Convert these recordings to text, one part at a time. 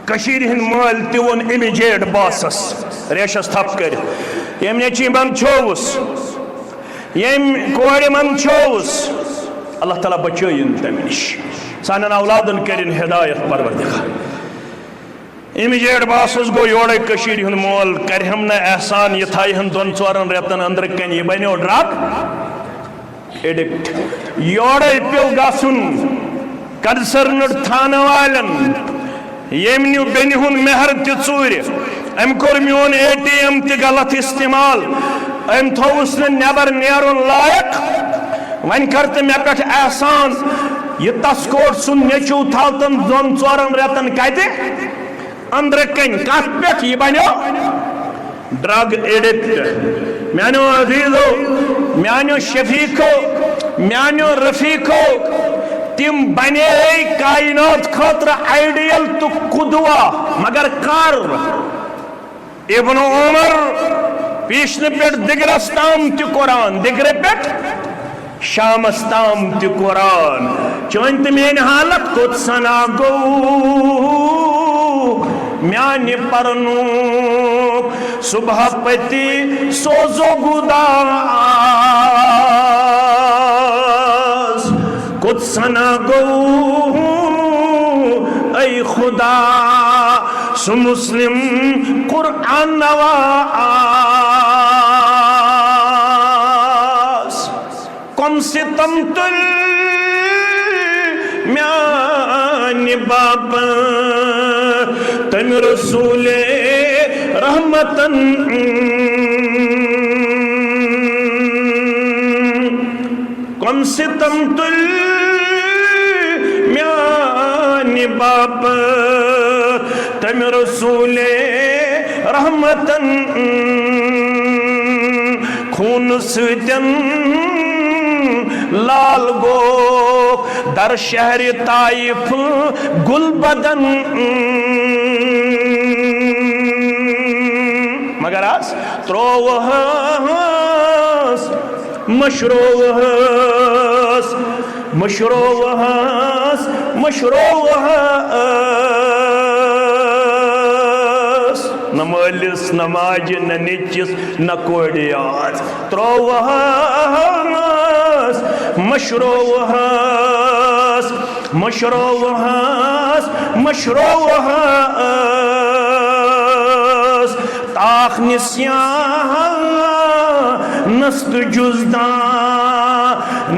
कशीर हिंद माल तिवन immediate बासस रेशस थप कर यम नेची मन छोवस यम कोड़ मन छोवस अल्लाह ताला बचयन तम नश सान औलादन करिन हिदायत परवरदिगार इमीडिएट बासस गो योड़े कशीर हिंद माल कर हम न एहसान ये थाई हम 2-4 रेतन अंदर कन ये बनो ड्रग एडिक्ट योड़े पे गसुन कंसर्नड थाना वालन यम न्यू बेनि हुन मेहर तूर अम कोर मोन ATM त गलत इस्तेमाल अम थोस नबर नेरुन लायक वन कर मे पे एहसान यह तस्कोट सुन नेचू थन 2-4 रेतन कत अंदर कन कत पे यह बनो ड्रग एडिक्ट मानो अजीजो मानो शफीको मानो रफीको तिम बने कायनात खतर आइडियल तो कुदवा मगर कर इब्न उमर पीछन पे दिगरस ताम त कुरान दिगरे पे शामस ताम त कुरान चन तो मेन हालत कुत सना गो म्यान परनु सुबह पति सोजो गुदा कुछ सना गो ऐ खुदा सु मुस्लिम कुरान नवाज कम सितम तुल म्यान बाप तम रसूले रहमतन कम सितम तुल म्यान बाप तम रसूले रहमतन खून सतन लाल गो दर शहर ताइफ गुलबदन मगर आज त्रोवहस मशरोवहस मशरोवहस मशरोवहस न मालिस न माजि न निचिस न कोड़ियात त्रोवहस मशरोवहस मशरोवहस मशरोवहस ताख निस्यां नस्त जुजदा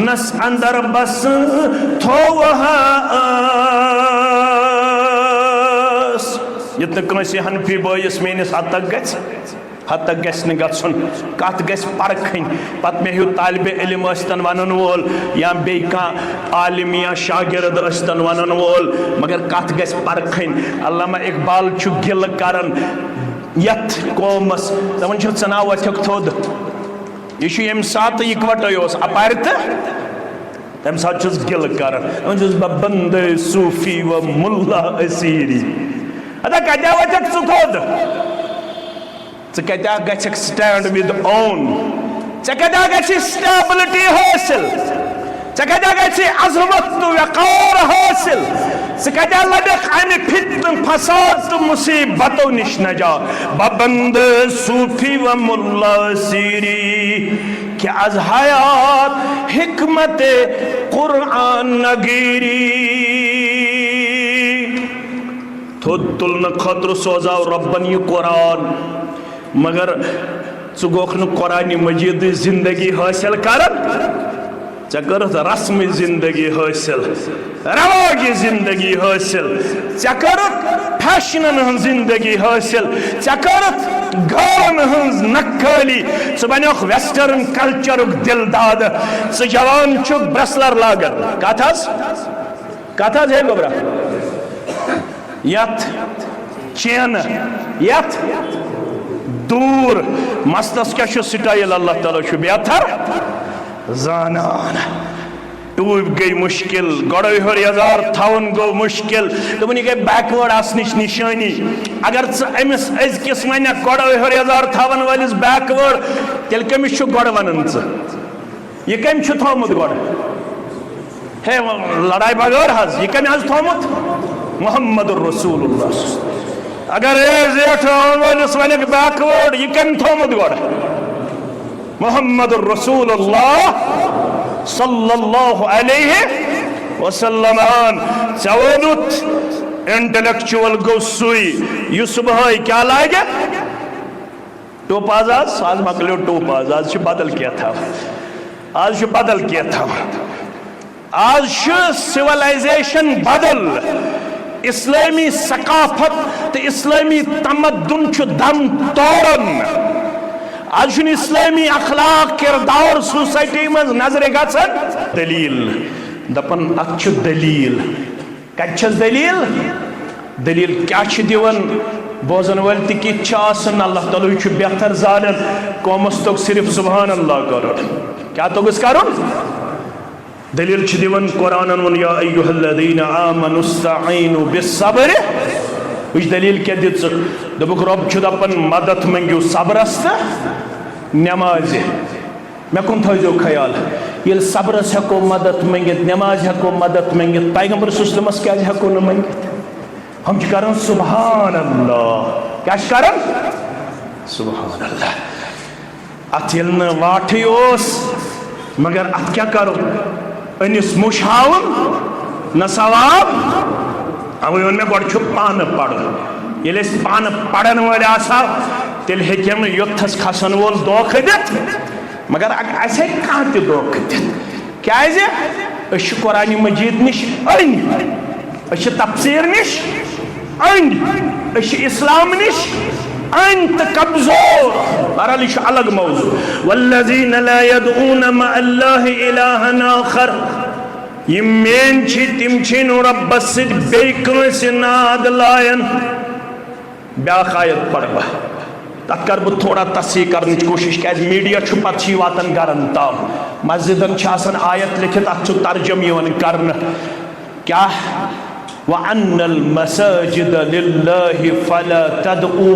नस अंदर बस थोवहस यत्न कंसे हनफी बयस मेनिस हद तक गन गन कत गस परखन पत मे हूँ तालिब इल्म अस्तन वन वोल या बे आलिम या शागिर्द अस्तन वन वोल मगर कत गस परखन अल्लामा इकबाल गिल करन यथ कौमस दपन चना वथक थोद यह यम सात इकवटे अपार तो तम सात गिल कर बंद सूफी व मुल्ला असीरी अदा कत्या वथक स थोद कत्या गक स्टैंड विद ओन कत्या ग स्टेबिलिटी हासिल कत्या ग अजमत तो वकार हासिल कत्या लड़क अमे फितन फसाद तो मुसीबतों निश नजा बबंद सूफी व मुल्ला सीरी क्या अज हयात हिकमत कुरान नगीरी थोद तुलन खतर सोजाव रब्बन ये कुरान मगर गोख कुरान मजीद जिंदगी हासिल कर कर रस्म जिंदगी हासिल रवागी जिंदगी हासिल कर फैशन जिंदगी हासिल कर गान हज नक्काली बनो वेस्टर्न कल्चर दिलदाद जवान ब्रेसलर लागन कत है गोबरा यथ चैन यथ दूर मस्तस क्या स्टाइल अल्लाह ताला बेहतर जानान टूब गई मुश्किल गड़ो हर यजार थवन गो मुश्किल दोपन यह गई बैकवर्ड आसनिश निशानी अगर अमिस अजकिस वन गड़ो हर यजार थवन वालिस बैकवर्ड तेल कमिस गड़ वन यह कम थोमुत गड़ हे लड़ाई बगैर हज यह कम हज थोमुत मुहम्मद रसूलुल्लाह अगर जेठस वन बैकवर्ड यह कम थोमुत गोड़ मुहम्मदुर रसूलुल्लाह सल्लल्लाहु अलैहि वसल्लम चवनुत इंटेलेक्चुअल गो सुई यह सुबह क्या लागे टोप आज मकलो टोप आज बदल क्या था आज बदल क्या था आज सिविलाइजेशन बदल इस्लामी सकाफत तो इस्लामी तमद्दुन दम तोड़न आज इस्लामी अखलाक किरदार सोसाइटी में नजर गसन दलील दपन अच दलील कच्छस दलील दलील क्या दिवन बोजन वल तिक अल्लाह ताला बेहतर जान कौमस तोग सिर्फ सुबहान अल्लाह कर क्या तोगस कर दलील दिवन कुरान वन या अय्युहल्लज़ीना आमनुस्तईनु बिस्सब्र वह दलील क्या दित दोपुक रब दपन मदद मंगो सब्रस तो नमाज मे कुन थो ख्याल ये सब्रस हेको मदद मंगित नमाज हेको मदद मंगित पैगंबर सुसलमस क्या हेको न मंगित हम कर सुबहान अल्लाह क्या कर सुबहान अल्लाह अत वाठ मगर अत क्या करो अनिस मुशावन न सवाब अवे वन मे गो पान पढ़ ये पान पढ़न वाले तेल हेम योथस खसन वोल दो खदित मगर असे कह दो खदित क्या कुरान मजीद निश अन तफसीर निश अन इस्लाम निश अन तो कमजोर बहरहाल यह अलग मौजू वल्लज़ीना ला यदऊन मअल्लाहि इलाहन आखर यह मेन तिम रब्बस सस नाद लायन ब्याख आयत पढ़ बह तथ कर बह थोड़ा तस्सी कर कोशिश क्या मीडिया पे वातान गरन ताम मस्जिदन आयत लिखित अत तर्जम कर क्या वअन्नल मसाजिद लिल्लाहि फला तदऊ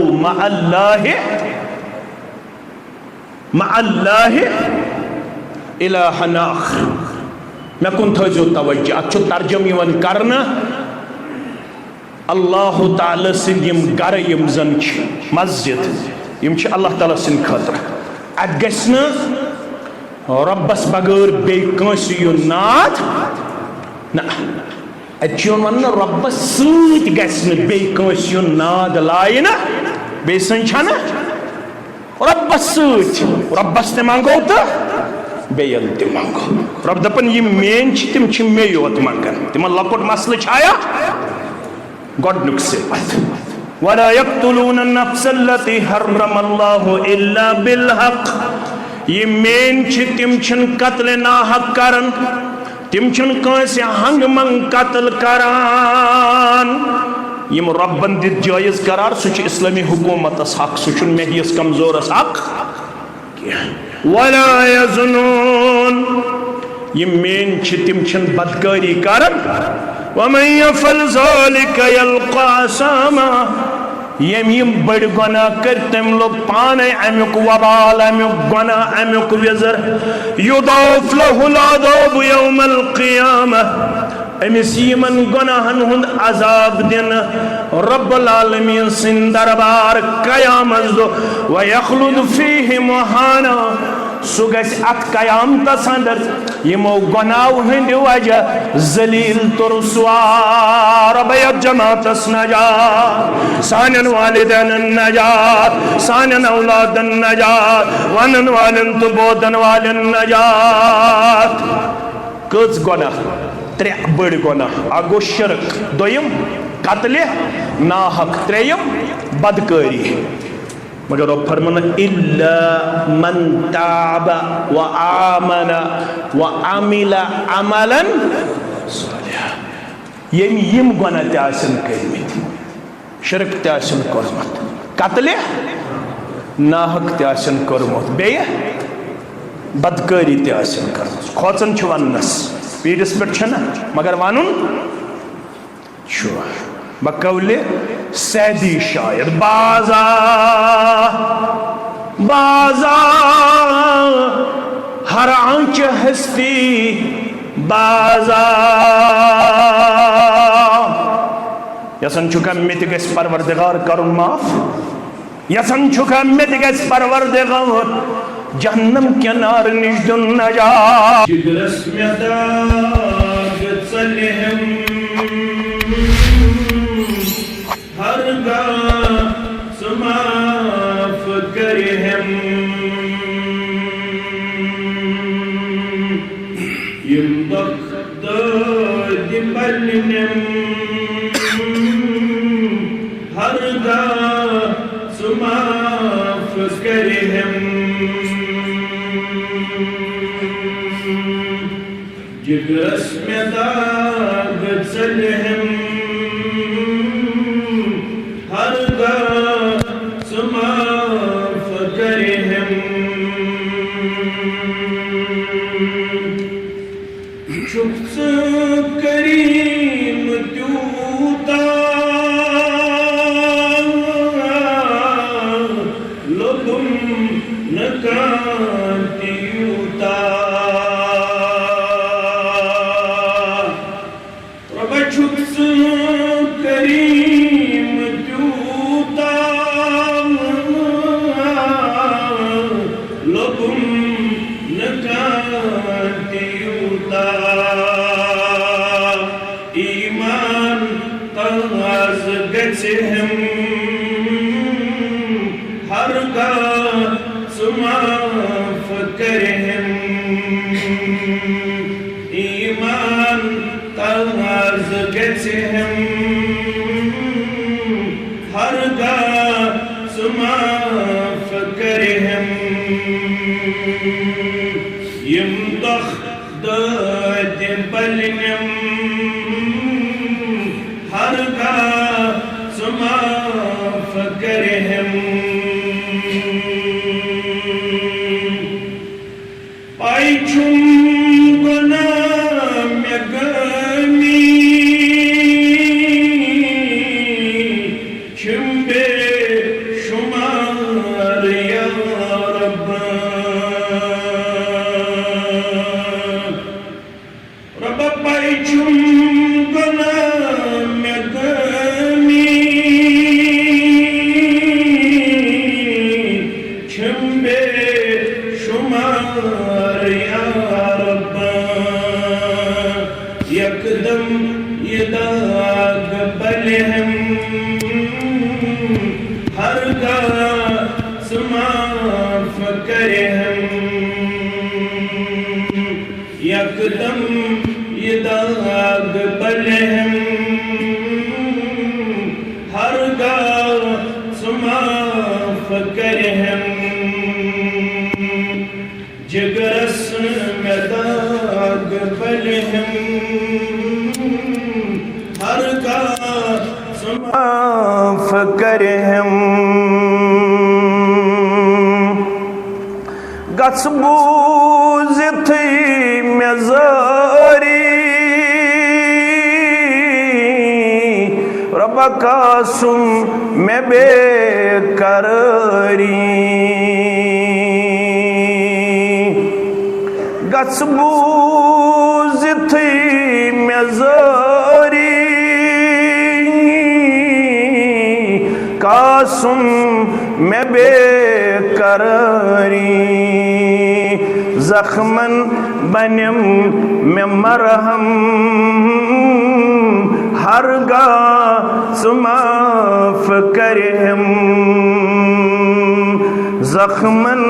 मअल्लाहि इलाहन आखर मे कुन थो तवज्जो अत तर्जम कर अल्लाह ताला सिंद गर जन मस्जिद अल्लाह ताला सिंद खतर अत गस्न रब्बस बगैर बेस नाद न अत वन रब्बस सत गस्न बेस नाद लायन बे रब्बस सत रब्बस ते मंगो तो बेयन ते मंगो रब दपन यह मेन तिम मे योत मंगन तिम लकुट मसल आया गोडनुक सिफत वला यक्तुलून नफ्स अल्लती हर्रमल्लाहु इल्ला बिलहक यह मेन तिम कत्ल नाहक करन तिम कंस हंग मंग कत्ल करान यम रब्बन दित जायज करार सह इस्लामी हुकूमत हक सह मेहियस कमजोरस हक वला यज़नून यह मेन तिम बदकारी करन वमन यफ़अल ज़ालिका यल्क़ा असामा यम बड़ गुनाह कर तम लोग पाने अमुक वबाल अमुक गुनाह अमुक विज़र युदाफ़ लहुल अज़ाब यौमल क़ियामह अमिस यमन गुनाहन हुंद अज़ाब दिन रब्बुल आलमीन सिन दरबार क़यामत दो व यख़लुद फ़ीहि मुहाना सु गस अत क़यामतस अंदर यमो गुनाह हंद वजह जलील तो रुसवा रब जमातस नजात सानन वालिदैन नजात सानन औलादन नजात वनन वालन तो बोदन वालन नजात कच गुनाह त्रे बड़ गुनाह अगो शिरक दोयम कत्ल नाहक त्रेयम बदकारी मगर रब फरमान इल्ला मन ताब व आमन व अमिला अमलन सालिहा यम गुनाह ते आसन करमित शिरक ते आसन करमत कत्ल नाहक ते आसन करमत बे बदकारी ते आसन करमत खोचन छ वनस पीड़िस पे मगर वन बकौले सैदी शायर बाजा बाजा हर आंच हस्ती बाजा यसन छुका मे ते गस परवरदिगार करुन माफ यसन छुका मे ते गस परवरदिगार जहन्नम किनार निश दुन नजात जिगरस में दाग चलहम हरगा समाफ करहम यम वक्त दिबलनम हरगा समाफ करहम जिगरस में दाग चलहम हरगा समाफ करहम शुक्स करीम त्यूता लोगुम नकांतियूता शुक्स करीम त्यूता लोगुम नकांतियूता ईमान तंगाज गचहम हरगा सुमाफ करहम ईमान तंगाज गचहम हरगा सुमाफ करहम यम दख दद बलनम हरगा सुमाफ करहम पाइचुम गुनाह में गमी छिम्बे शुमार या रब रब पाइचुम गुनाह में गमी छिम्बे शुमार या रब यकदम ये दाग बलहम हरगा समाफ करहम यकदम ये दाग बलहम हरगा समाफ करहम जिगरस में दाग बलहम हरगा समाफ करहम गसबूज थी मेजारी रब कासुम में बेकरारी गसबूज थी मेजारी कासुम में बेकरारी जख्मन बनम में मरहम हरगा सुमाफ करहम जख्मन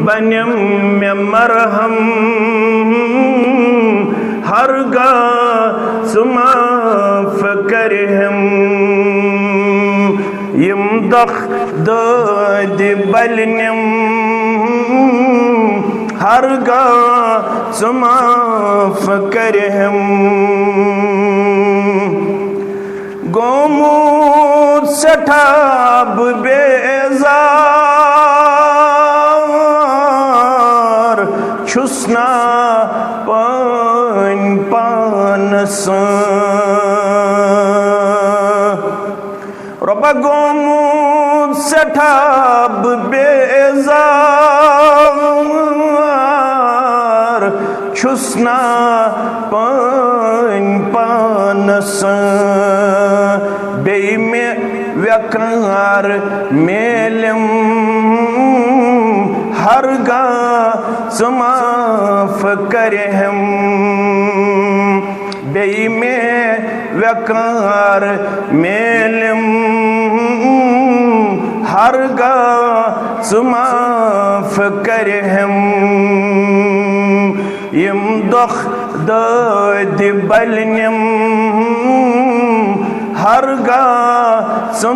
बनम में मरहम हरगा सुमाफ करहम यम दख दद बलनम हरगा सुमाफ करहम गोमूद सठाब बेजार छुसना पान पानस रबा गोमूद सठाब बेजार छुसना पान पानस बेई में व्यकार मेलम हरगा माफ करे हम बेई में व्यकार मेलम हरगा माफ करे हम यम दुख दर्द बलनम हरगा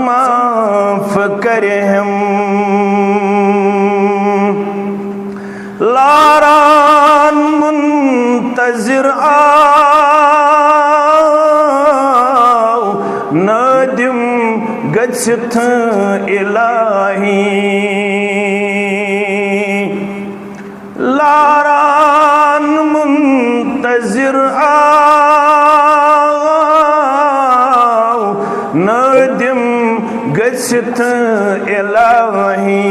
माफ करे हम लारान मुंतजिर आओ नदिम गच्छत इलाही लारान मुंतजिर आओ नदिम गच्छत इलाही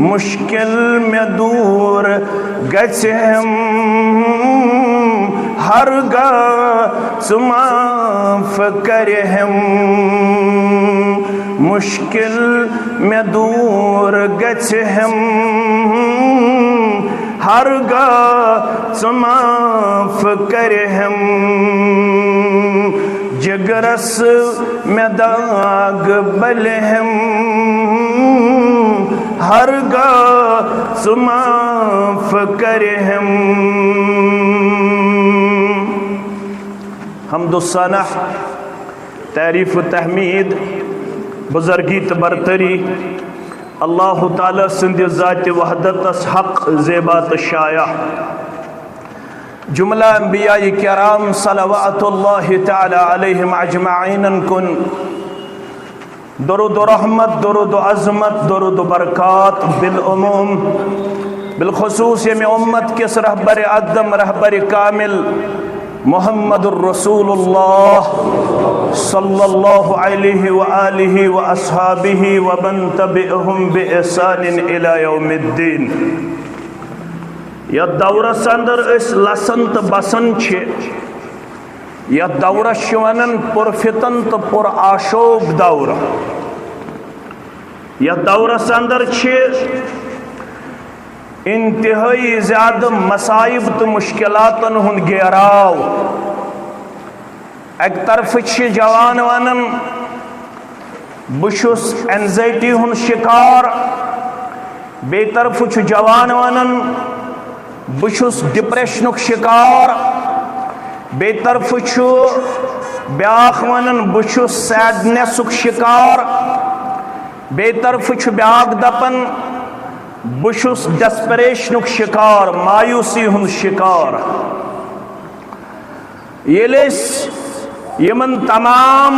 मुश्किल में दूर गच्छे हम हरगा माफ करे हम मुश्किल में दूर गच्छे हम हरगा माफ करे हम जगरस में दाग बल हम हरगा माफ करे हम दुस्साना तारीफ तहमीद बुजुर्गीत बरतरी अल्लाह ताला सिंध ज़ात वहदत हक ज़ेबात शाया जुमला अंबिया किराम सलवातुल्लाह ताला अलैहिम अजमाइन कुन दरुद रहमत दरुद अज़मत दरुद बरक़ात बिलउमूम बिलखुसूस यम उम्मत किस रहबर अदम रहबर कामिल मुहम्मदुर रसूलुल्लाह सल्लल्लाहु अलैहि व आलिहि व अस्हाबिहि व मन तबिअहुम बिइहसान इला यौमिद्दीन। यह दौरस अंदर इस लसन तो बसन छे यह दौरस वनन पुरफितन तो पुर आशोब दौर यह दौरस अंदर छे इंतहाई ज्यादा मसाइब तो मुश्किलातन हुन गेराव एक तरफ छे जवान वनन बुशुस एंजाइटी हुन शिकार बे तरफ छु जवान वनन बुशुस डिप्रेशनुक शिकार बे तरफ छु ब्याख वनन बुशुस सैडनेसुक शिकार बे तरफ छु ब्याख दपन बुशुस डेस्परेशनुक शिकार मायूसी हुन शिकार येलेस यमन तमाम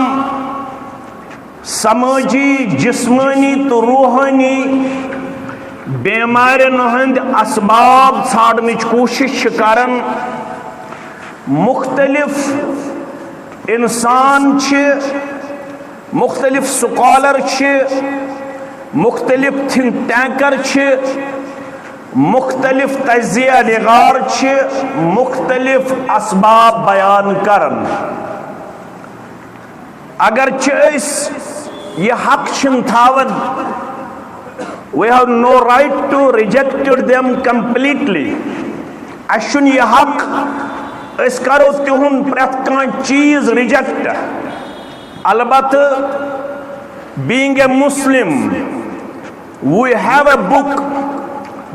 समाजी जिस्मानी तो रूहानी बेमारन हंद असबाब छाड़नच कोशिश करन मुख्तलिफ इंसान मुख्तलिफ स्कॉलर मुख्तलिफ थिंक टैंकर मुख्तलिफ तजिया निगार मुख्तलिफ असबाब बयान करन अगर यह हक थावन we have no right to reject them completely अशुन यह हक इस करो तिहुन प्रत चीज रिजेक्ट अलबत् being a Muslim we have a book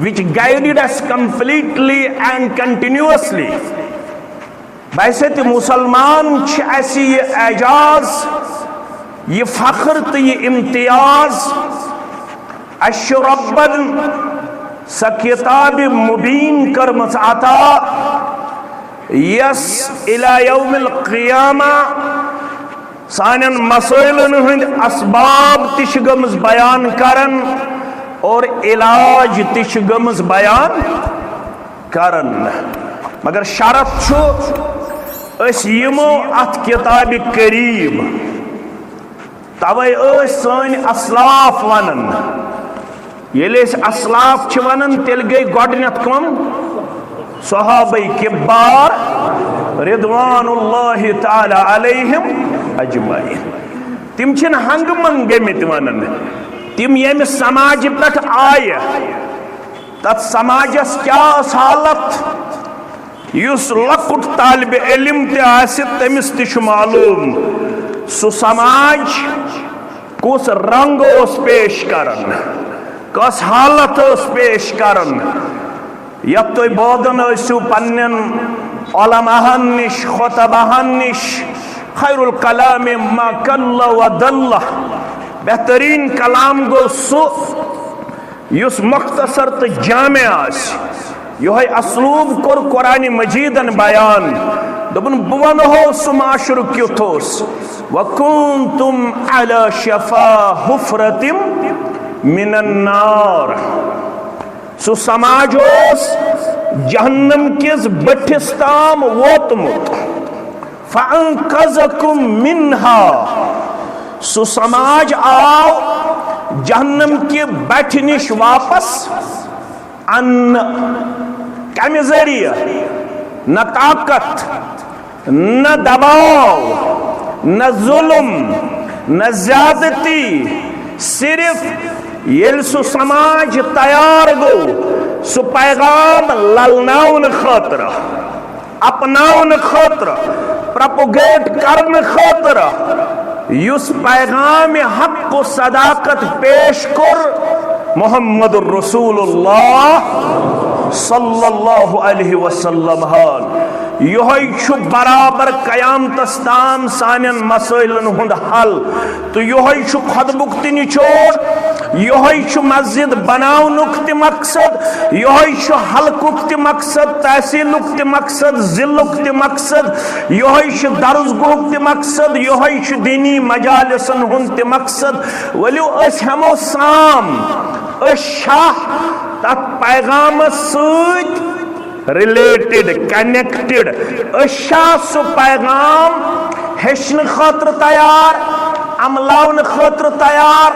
which guided us completely and continuously बैसत मुसलमान ऐसी ये एजाज ये फख्र तो ये इम्तियाज अशरबन स किताब मुबीन करमस आता यस इला यौमिल क़ियामा सानन मसइलन हंद असबाब तिश गमस बयान करन और इलाज तिश गमस बयान करन मगर शरत छु अस यमो अत किताब करीब तवे सन असलाफ वनन येले असलाफ छ वनन तेल गई गोडनेथ कम सहाबे किबार रिदवानुल्लाहि ताला अलैहिम अजमाइन। तिम छिन हंग मंग गमित वनन तिम यम समाज पे आय तथ समाजस क्या हालत युस लकुट तालिब इल्म तमिस तमिस मालूम सु समाज कुस रंग उस पेश करन कस हालत उस पेश करन यत तुम बोदन ऐसु पन्नन उलमाहन निश खुतबाहन निश खैरुल कलाम मा कल्ला व दल्ला बेहतरीन कलाम गो सु युस मुख्तसर तो जामे आस योहे असलूब कोर कुरान मजीदन बयान दोपन बवन हो सु माशर क्युथोस वकुंतुम अला शफा हुफरतिम मिनन नार सु समाज जहन्नम किस बठिस ताम वोतमुत फअंकज़कुम मिन्हा सु समाज आओ जहन्नम के बैठ निश वापस अन्न कम जरिए न ताकत न दबाव न जुल्म न ज्यादती सिर्फ ये सु समाज तैयार गो सु पैगाम ललनाउन खतर अपनाउन खतर प्रोपोगेट करने खतर युस पैगाम हक को सदाकत पेश कर मोहम्मद रसूलुल्लाह सल्लल्लाहु अलैहि वसल्लम हाल योहै छु बराबर कयामतस ताम सानन मसइलन हुंद हल तो योहै छु खुदबुक ति निचोड़ योहै छु मस्जिद बनाउनुक ति मकसद योहै छु हलकुक ति मकसद तहसीलुक ति मकसद जिल्लुक ति मकसद योहै छु दर्सगुक ति मकसद योहै छु दीनी मजालिसन हुंद ति मकसद वलियो अस हमो साम अस शाह तत पैगाम सत रिलेटेड कनेक्टेड सु पैगाम हेशन खतर तैयार अमलाउन खतर तैयार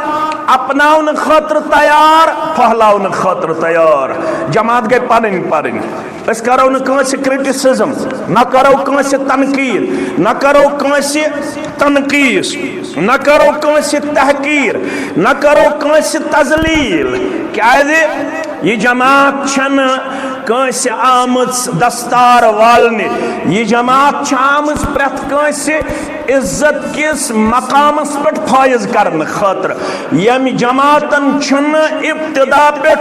अपनाउन खतर तैयार फहलाउन खतर तैयार जमात गई पन अस करो न क्रिटिसिज्म न करो तनकीद न करो तनकीस न करो तहकीर न करो तजलील क्या ये जमात छन कंस आमज दस्तार वालने ये जमात आमज प्रत कंस इज्जत किस मकामस पे फायज करने खतर यम जमातन छन इब्तिदा पे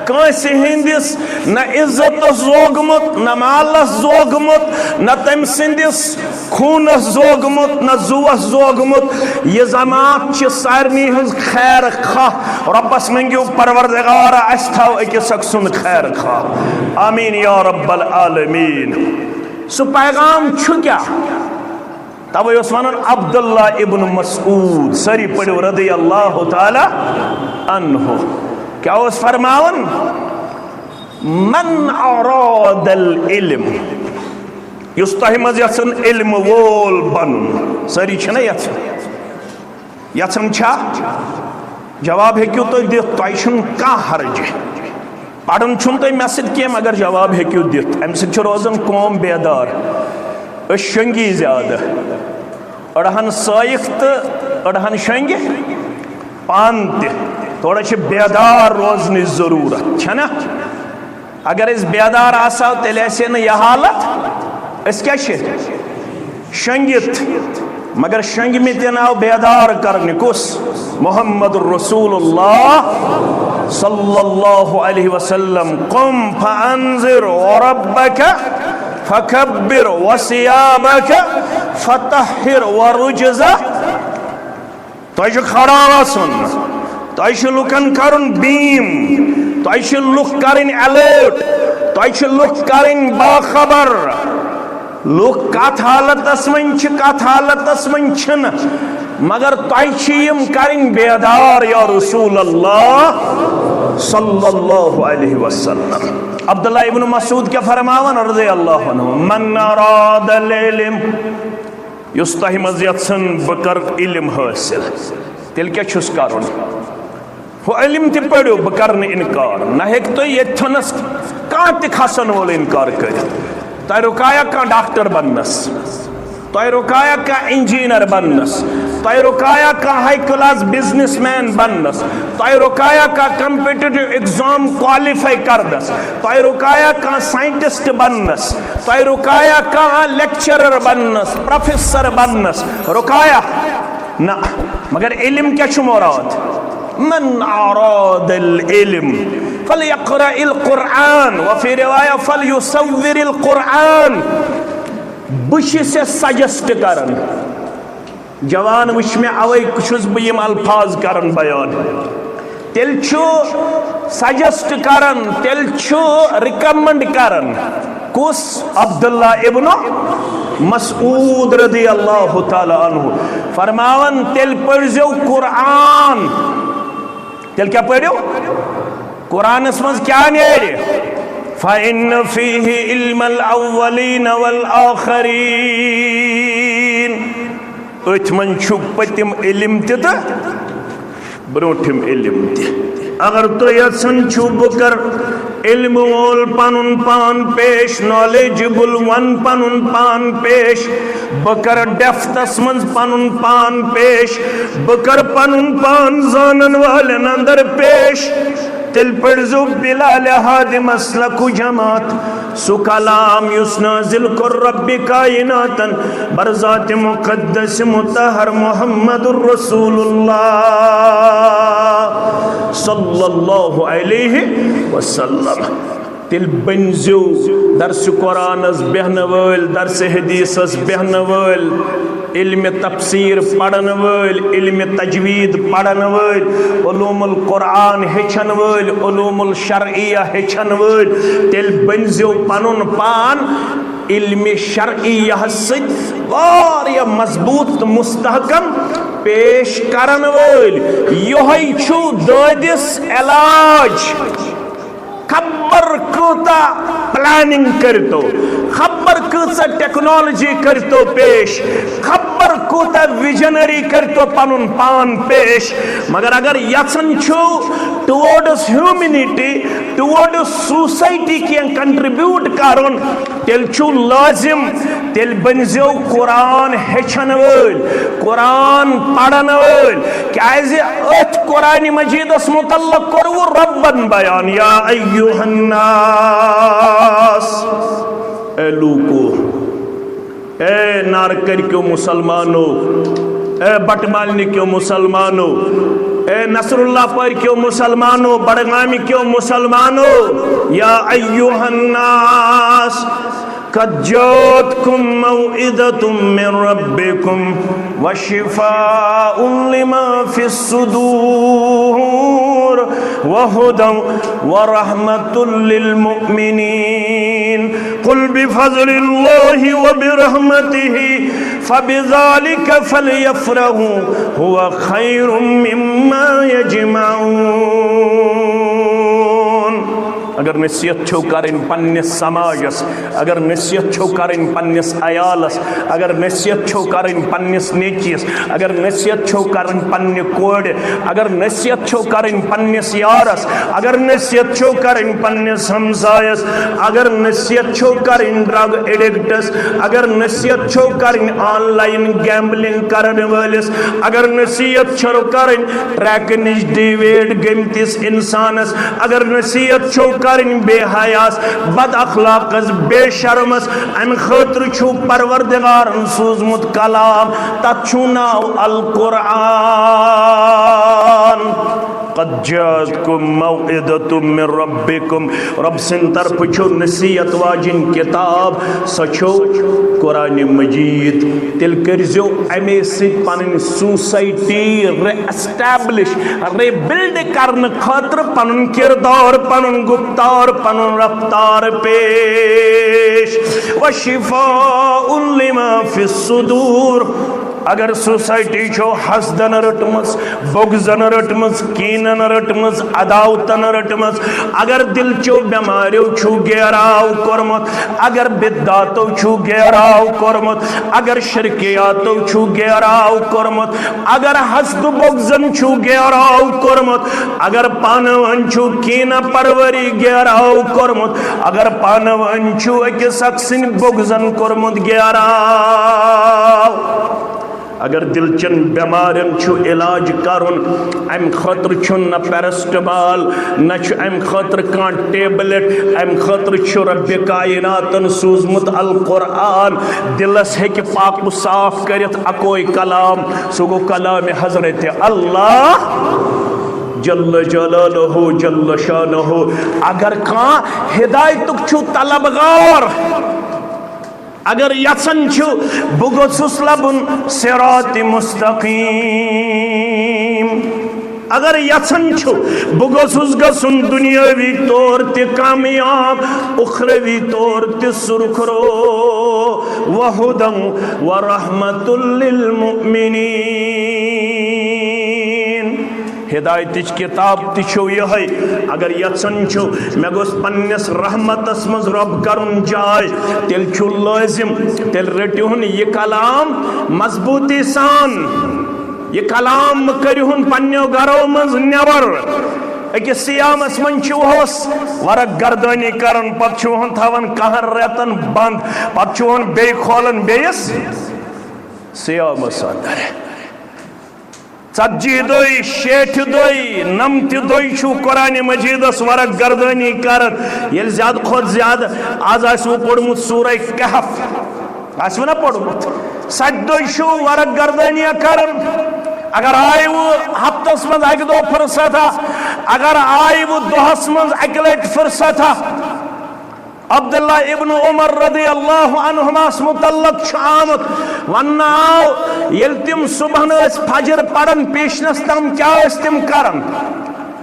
कंस हिंदिस न इज्जत जोगमुत न मालस जोगमुत न तम सिंदिस खूनस जोगमुत न जुवस जोगमुत ये जमात छ सारनी हज खैर खा रब्बस मंगियो परवरदिगार अस थाव अकिस सुन खैर खा आमीन या रब्बल आलमीन सु पैगाम छु क्या तवे वन अब्दुल्ला इब्न मसऊद सरी पढ़ो रदी अल्लाह ताला अन्हु क्या फरमावन मन अरादल इल्म युस तह मज यन इल्म वोल बनुन सरी छना यन छा जवाब हेक्यू तुम दित तुम कह हर्ज पढ़न तुम मे सह मगर जवाब हेक्यू दित अम सह रोजान कौम बेदार शंगी ज्यादा अड़हन साइक तो अड़हन शंग पान थोड़ा बेदार रोजन जरूरत छना अगर बेदार आसो तेल यह हालत क्या शंगित मगर शंगमित आव बेदार करने कुस मोहम्मद रसूलुल्लाह सल्लल्लाहु अलैहि वसल्लम कुम फअंज़िर रब्बक फकब्बिर वसियाबक फतहिर वरुजज़ तो खड़ा आसन तो लुकन करन बीम तो लुक करन अलर्ट तो लुक करन बाखबर लुक कथ हालतस मन मगर तुम करन बेदार या रसूल अल्लाह सल्लल्लाहु अलैहि वसल्लम अब्दुल्ला इब्न मसूद क्या फरमावन रज़ी अल्लाहु अन्हु मन अरादल इल्म युस तह मज यन बह कर इल्म हासिल तेल क्या छुस करुन वो इल्म ते पढ़ो बह कर इनकार न हेक तो यथनस कह त खसन वोल इनकार कर तुह रुकाया कह डॉक्टर बनस तुह रुकाया कह इंजीनियर बनस तोय रुकाया का हाई क्लास बिजनेसमैन बनस, तोय रुकाया का कॉम्पिटिटिव एग्जाम क्वालिफाई करदस, तोय रुकाया का साइंटिस्ट बनस, तोय रुकाया का लेक्चरर बनस, प्रोफेसर बनस, रुकाया ना। मगर इल्म क्या छु मुराद? मन आरादल इल्म फलयक़राइल कुरआन व फी रिवाया फलयुसव्विरिल कुरआन। बुश से सजेस्ट करन जवान वुच में अवै छुस बह यम अल्फाज करन बयान, तेल छु सजेस्ट करन, तेल छु रिकमेंड करन कुस? अब्दुल्ला इब्न मसऊद रदियल्लाहु ताला अन्हु फरमावन तेल पढ़ो कुरआन। तेल क्या पढ़ो? कुरानस मज क्या नेर? फ़इन्न फ़ीहि इल्मल अव्वलीन वल आखरीन। अथ मन छु पतिम इल्म त ब्रोठिम इल्म त। अगर तो यसन छु बकर इल्म वोल पनुन पान पेश, नॉलेजेबल वन पनुन पान पेश, बकर डेफ्थस मंज पनुन पान पेश, बकर पनुन पान जानन वालन अंदर पेश। तिल पढ़ो बिलाल हाद मसलकु जमात सु कलाम युस नाजिल कर रब्बि कायनातन बरज़ात मुक़द्दस मुतहर मुहम्मदुर रसूलुल्लाह सल्लल्लाहु अलैहि वसल्लम। तिल बनजो दर्स कुरानस बेहन वल, दर्स हदीसस बेहन वल, इल्म तफसीर पढ़न वल, इल्म तजवीद पढ़न वल, उलूमुल कुरान हेचन वल, उलूमुल शरइया हेचन वल। तिल बनजो पनुन पान इल्म शरइया सद वारिया मजबूत मुस्तहकम पेश करन वल। योहै छु दादिस इलाज। खबर कूता प्लानिंग करतो, खबर कूता टेक्नोलॉजी करतो पेश, खबर कूता विजनरी करतो पनुन पान पेश। मगर अगर यसन छु टुवर्ड्स ह्यूमैनिटी, टुवर्ड्स सोसाइटी की कंट्रीब्यूट करुन, तेल छु लाजिम तेल बनजो कुरान हेचन वल, कुरान पढ़न वल। क्याज अथ कुरान मजीदस मुतल्लक करवु रब्बन बयान, या अय्युहन नास, ए लूको, ए नारकर क्यों मुसलमानो, ए बटमालनी क्यों मुसलमानो, ए नसरुल्लाह पर क्यों मुसलमानो, बड़गामी क्यों मुसलमानो, या अय्युहन नास क़द जाअतकुम मौइज़तुम मिन रब्बिकुम व शिफ़ाउन लिमा फ़िस्सुदूर व हुदन व रहमतुल लिल मुमिनीन। क़ुल बिफ़ज़लिल्लाहि व बिरहमतिही फ़बिज़ालिका फ़लयफ़रहू हुवा ख़ैरुम मिम्मा यजमऊन। अगर नसीहत छो करें पन्निस समाजस, अगर नसीहत छो करें पन्निस अयालस, अगर नसीहत छो करें पन्निस नेचिस, अगर नसीहत छो करें पन्ने कोड, अगर नसीहत छो करें पन्निस यारस, अगर नसीहत छो करें पन्निस हमसायस, अगर नसीहत छो करें ड्रग एडिक्टस, अगर नसीहत छो करें ऑनलाइन गैम्बलिंग करने वालिस, अगर नसीहत छो करें ट्रैक निश डिवेड गमतिस इंसानस, अगर नसीहत छो बेहयास बद अखलाकस बेशर्मस, अम खतर छु परवरदिगारन सूजमुत कलाम, तथ छु नाव अल कुरआन। क़द जाअतकुम मौइज़तुम मिन रब्बिकुम, रब सिन तरफ छु नसीहत वाजिन किताब, सो छु कुरान मजीद। तिल करजो अमे सित पन सोसाइटी रे-एस्टैब्लिश, रे-बिल्ड करने खतर पनुन किरदार, पनुन गुफ्तार, पनुन रफ्तार पेश। व शिफ़ाउन लिमा फ़िस्सुदूर। अगर सोसाइटी छो हसदन रटमस, बुगजन रटमस, कीनन रटमस, अदावतन रटमस, अगर दिल चो बेमारियों छू गेराव कोरमत, अगर बिद्दातो छू गेराव कोरमत, अगर शिरकियातो छू गेराव कोरमत, अगर हसद बुगजन छू गेराव कोरमत, अगर पानवन छू कीना परवरी गेराव कोरमत, अगर पानवन छू एक सक्सिन बुगजन कोरमत गेराव, अगर दिलचन बेमारन इलाज करुन अम खतर न पैरास्टामोल न अम खतर कान टेबलेट अम खतर रब्बे कायनातन सूजमुत अल कुरआन दिलस हेकि पाक साफ करित अकोई कलाम सो गो कलाम हजरत अल्लाह जल्ल जलालहु जल्ल शानहु। अगर कां हिदायतुक छु तलबगार अगर यसन छु बह गोसुस लबुन सिरात मुस्तकीम अगर यसन छु बह गोसुस गसुन दुनियावी तौर ते कामयाब उखरवी तौर ते सुरखरो वहुदम व रहमतुल लिल मुमिनीन। हिदायत किताब तु यह अगर यचन मे गोस पन्नस रहमतस मज रब करन जाय तेल लाजिम तेल रटिहुन यह कलाम मजबूती सान यह कलाम करिहुन पन्नो घरों मज नबर अकिस सियामस मन वरक गर्दानी करन पवन थवन कहन रेतन बंद पवन बे खोलन बेस सियामस अंदर 40 दोई 60 दोई 90 दोई कुरान मजीदस वरक गर्दानी कर ज्यादा खुद ज्यादा आज वो पढ़मुत सूरह कहफ ना पढ़मुत 60 दोई वरक गर्दानी कर अगर आय वो हफ्तस मज अक दो फुर्सत अगर आय वो दोहस मज अक लट फुर्सत अब्दुल्ला इब्न उमर रदी अल्लाह अन्हुमास मुतल्लक आमत वन आव ये तिम सुबह फजर पढ़न पेशनस तम क्या तिम करन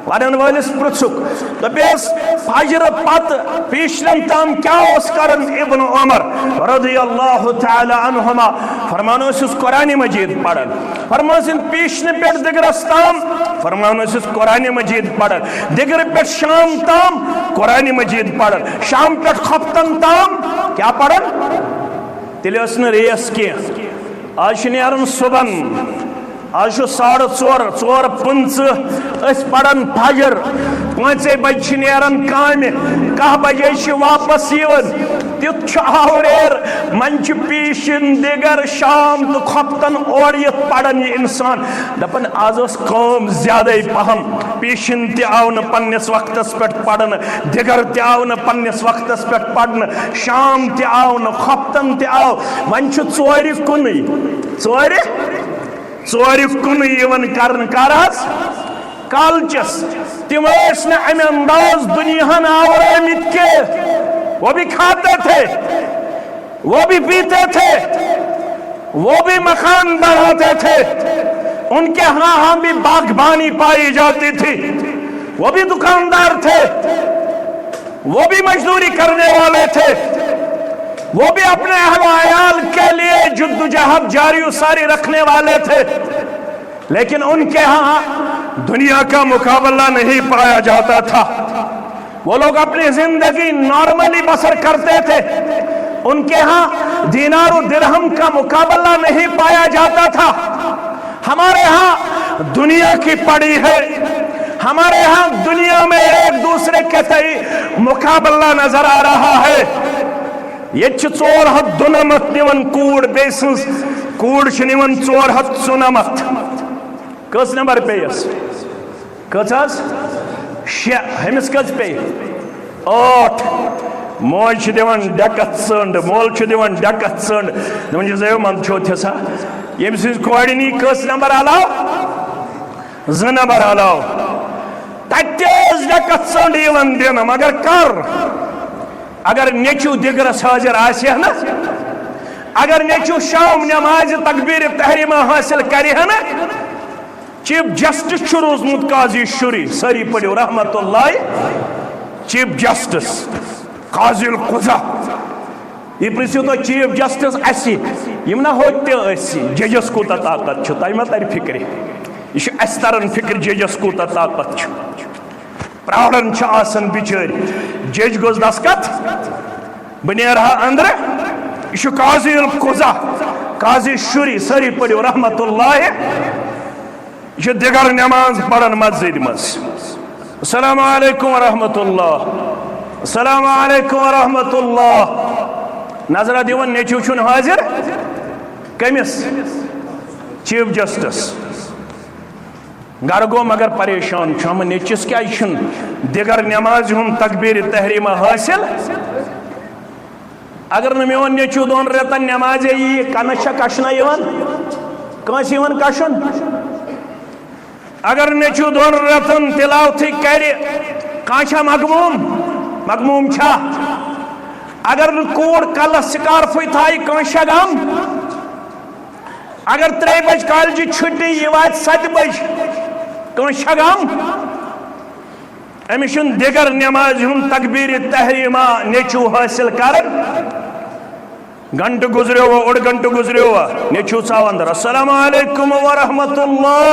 वन वलिस पृछुक दपेस फजर पत पेशनन तम क्या करन इब्न उमर रदी अल्लाह तआला अन्हुमा फरमान कुरान मजीद पढ़न फरमान पेशन पे दिगरस तम फरमान कुरान मजीद पढ़न दिगर पे शाम तम कुरान मजीद पढ़न शाम पे खफ्तन तम क्या पढ़न तेल रेस कह आज नीरन सुबह आज 4:30 पढ़न फजर 5 बजे नीरन काम 10 बजे वापस तुथ आवरेर मन पीशन दिगर शाम तो खफ्तन और पढ़न यह इंसान दपन आज कम ज्यादा पहम पीशन तव न पन्नस वक्तस पे पढ़न दिगर तव न पन्नस वक्तस पे पढ़न शाम तव न खफ्तन तव वन 4 कुन 4 कुन करन करस कालचस तिम अम अंदाज दुनिया आवरमित के वो भी खाते थे वो भी पीते थे वो भी मकान बनाते थे उनके यहाँ भी बागबानी पाई जाती थी वो भी दुकानदार थे वो भी मजदूरी करने वाले थे वो भी अपने अहल अयाल के लिए जुद्दोजहद जारी सारी रखने वाले थे लेकिन उनके यहाँ दुनिया का मुकाबला नहीं पाया जाता था वो लोग अपनी जिंदगी नॉर्मली बसर करते थे उनके यहाँ दीनार और दिरहम का मुकाबला नहीं पाया जाता था हमारे यहाँ दुनिया की पड़ी है हमारे यहाँ दुनिया में एक दूसरे के तई मुकाबला नजर आ रहा है ये 400 दुनमत निवन कूड़ बेसंस कूड़ निवन 494 कस नंबर पे कस 6 हमिस कस पे 8 मोज दिवन डकत संड मोल दिवन डकत संड दमन जो मन छो थसा यम सिस कोआर्डिनी कस नंबर अलाव 2 नंबर अलाव ततेज डकत संड यवन दिन मगर कर अगर नेचू दिगरस हाजिर आसे ना अगर नेचू शाम नमाज तकबीर तहरीमा हासिल करे ना चीफ जस्टिस रोजमुत काजी शुरी सारी पढ़ो रहमतुल्लाह चीफ जस्टिस काजिल कुजा यह पृछो तो चीफ जस्टिस असी यम ना होते जजस कूत ताकत तह मा तर फिक्र यह तरन फिक्र जजस कूत ताकत प्राणन बिचार जज गोस दस्खत बह नेरहा अंदर यह काजी कुजा काजी शुरी सारी पढ़ो रहमतुल्लाह यह दिगर नमाज पढ़न मस्जिद मज अस्सलामु अलैकुम वरहमतुल्लाह अस्सलामु अलैकुम वरहमतुल्लाह नजरा दिवन नेचू छुन हाजिर कमिस चीफ जस्टिस गर गो मगर परेशान नेचिस क्या दिगर नमाज हम तकबीर तहरीमा हासिल अगर न मोन नेचू 2 रेतन नमाज यी कनस कशना कंस कशन अगर नेचू 2 रेतन तिलावत कर कह मगमूम छा अगर कूड़ कल स्कार्फ थाई कंस गम अगर 3 बज कॉलेज छुट्टी यह वात 7 बज कंस गम अमिस दिगर नमाज हम तकबीर तहरीमा नेचू हासिल कर घंटे गुजरो वो 1 घंटे गुजरो नेचू चाव अंदर अस्सलाम वालेकुम व रहमतुल्लाह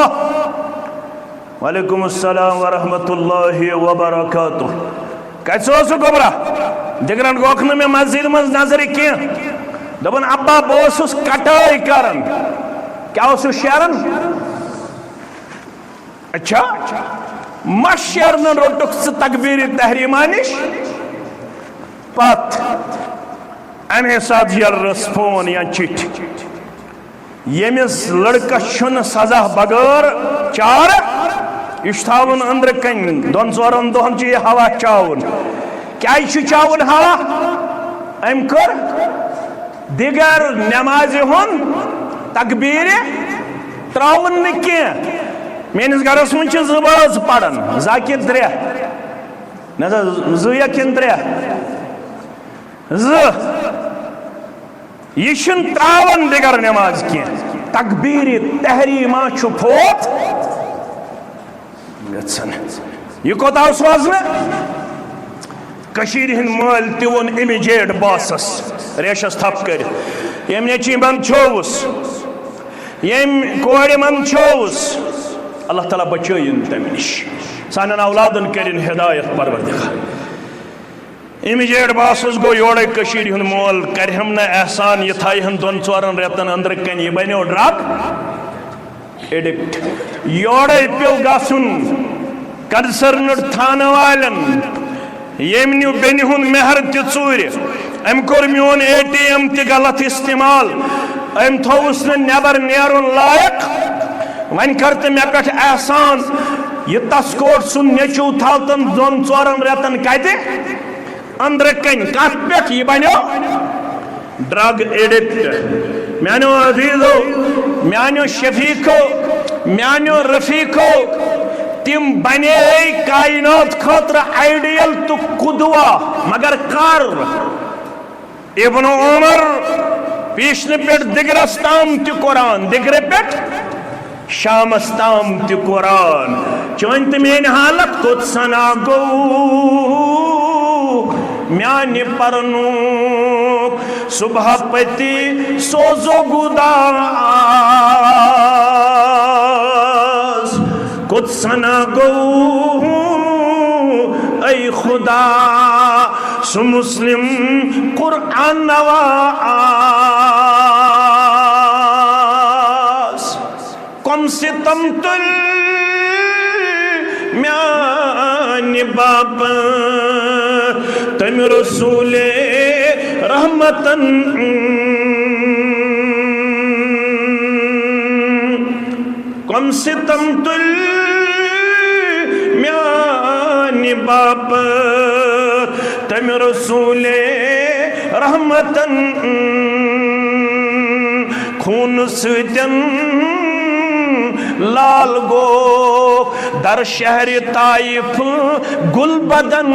वालेकुम अस्सलाम व रहमतुल्लाहि व बरकातुह कैसे गोबरा दिगरन गोख न मे मस्जिद मज नजर कह दपन अब्बा बहुत कटाई कर क्या शेरन अच्छा मशरन रोटुक तकबीर तहरीमा निश पत अमे साथ यस फोन या चिट्ठी यमिस लड़का सजा बगैर चार यह अंदर कन 2-4 दोहन यह हवा चावन क्या चावन हवा अम कर दिगर नमाज हुन तकबीर त्रावन न कह मेनिस गरस मन 2 बाज पढ़न जाकिर 3 न 2 किन 3 यह त्रावन दिगर नमाज कह तकबीर तहरीमा फोत यह कोत आव सोजन हिंद मल तोन इमीजिएट बॉसस रेशस थप कर यम नेची मन छोवुस यम कोड़ मन छोवुस अल्लाह ताला बचयन तम नश सान औलादन करिन हिदायत परवरदिगार इमीजिएट बॉसस गो योड़े हिंद मोल करहम न एहसान यह थाहन 2-4 रेतन अंदर कन यह बनो ड्रग एडिक्ट योड़े पे गन कंसर्नड थाना वालन यम नु बेन हुन मेहर तूर अम कोर मोन ATM त गलत इस्तेमाल अम थोस नबर नेरुन लायक वन कर मे पे एहसान यह तस्कोर सुन नेचू थन 2-4 रेतन कत अंदर कन कत पे यह बनो ड्रग एडिक्ट मानो अजीजो मानो शफीको मानो रफीको तिम बने कायनात खतर आइडियल तो कुदवा मगर कर इब्न उमर पीछन पे दिगरस ताम त कुरान दिगरे पे शामस ताम त कुरान चन तो मेन हालत कोत सना गो म्यान परनु सुबह पति सोजो गुदास कुछ सना गो ऐ खुदा सु मुस्लिम कुरान नवाज कम सितम तुल म्यान बाप तम रसूले रहमतन कम सितम तुल म्यान बाप तम रसूले रहमतन खून सदन लाल गो दर शहर ताइफ गुलबदन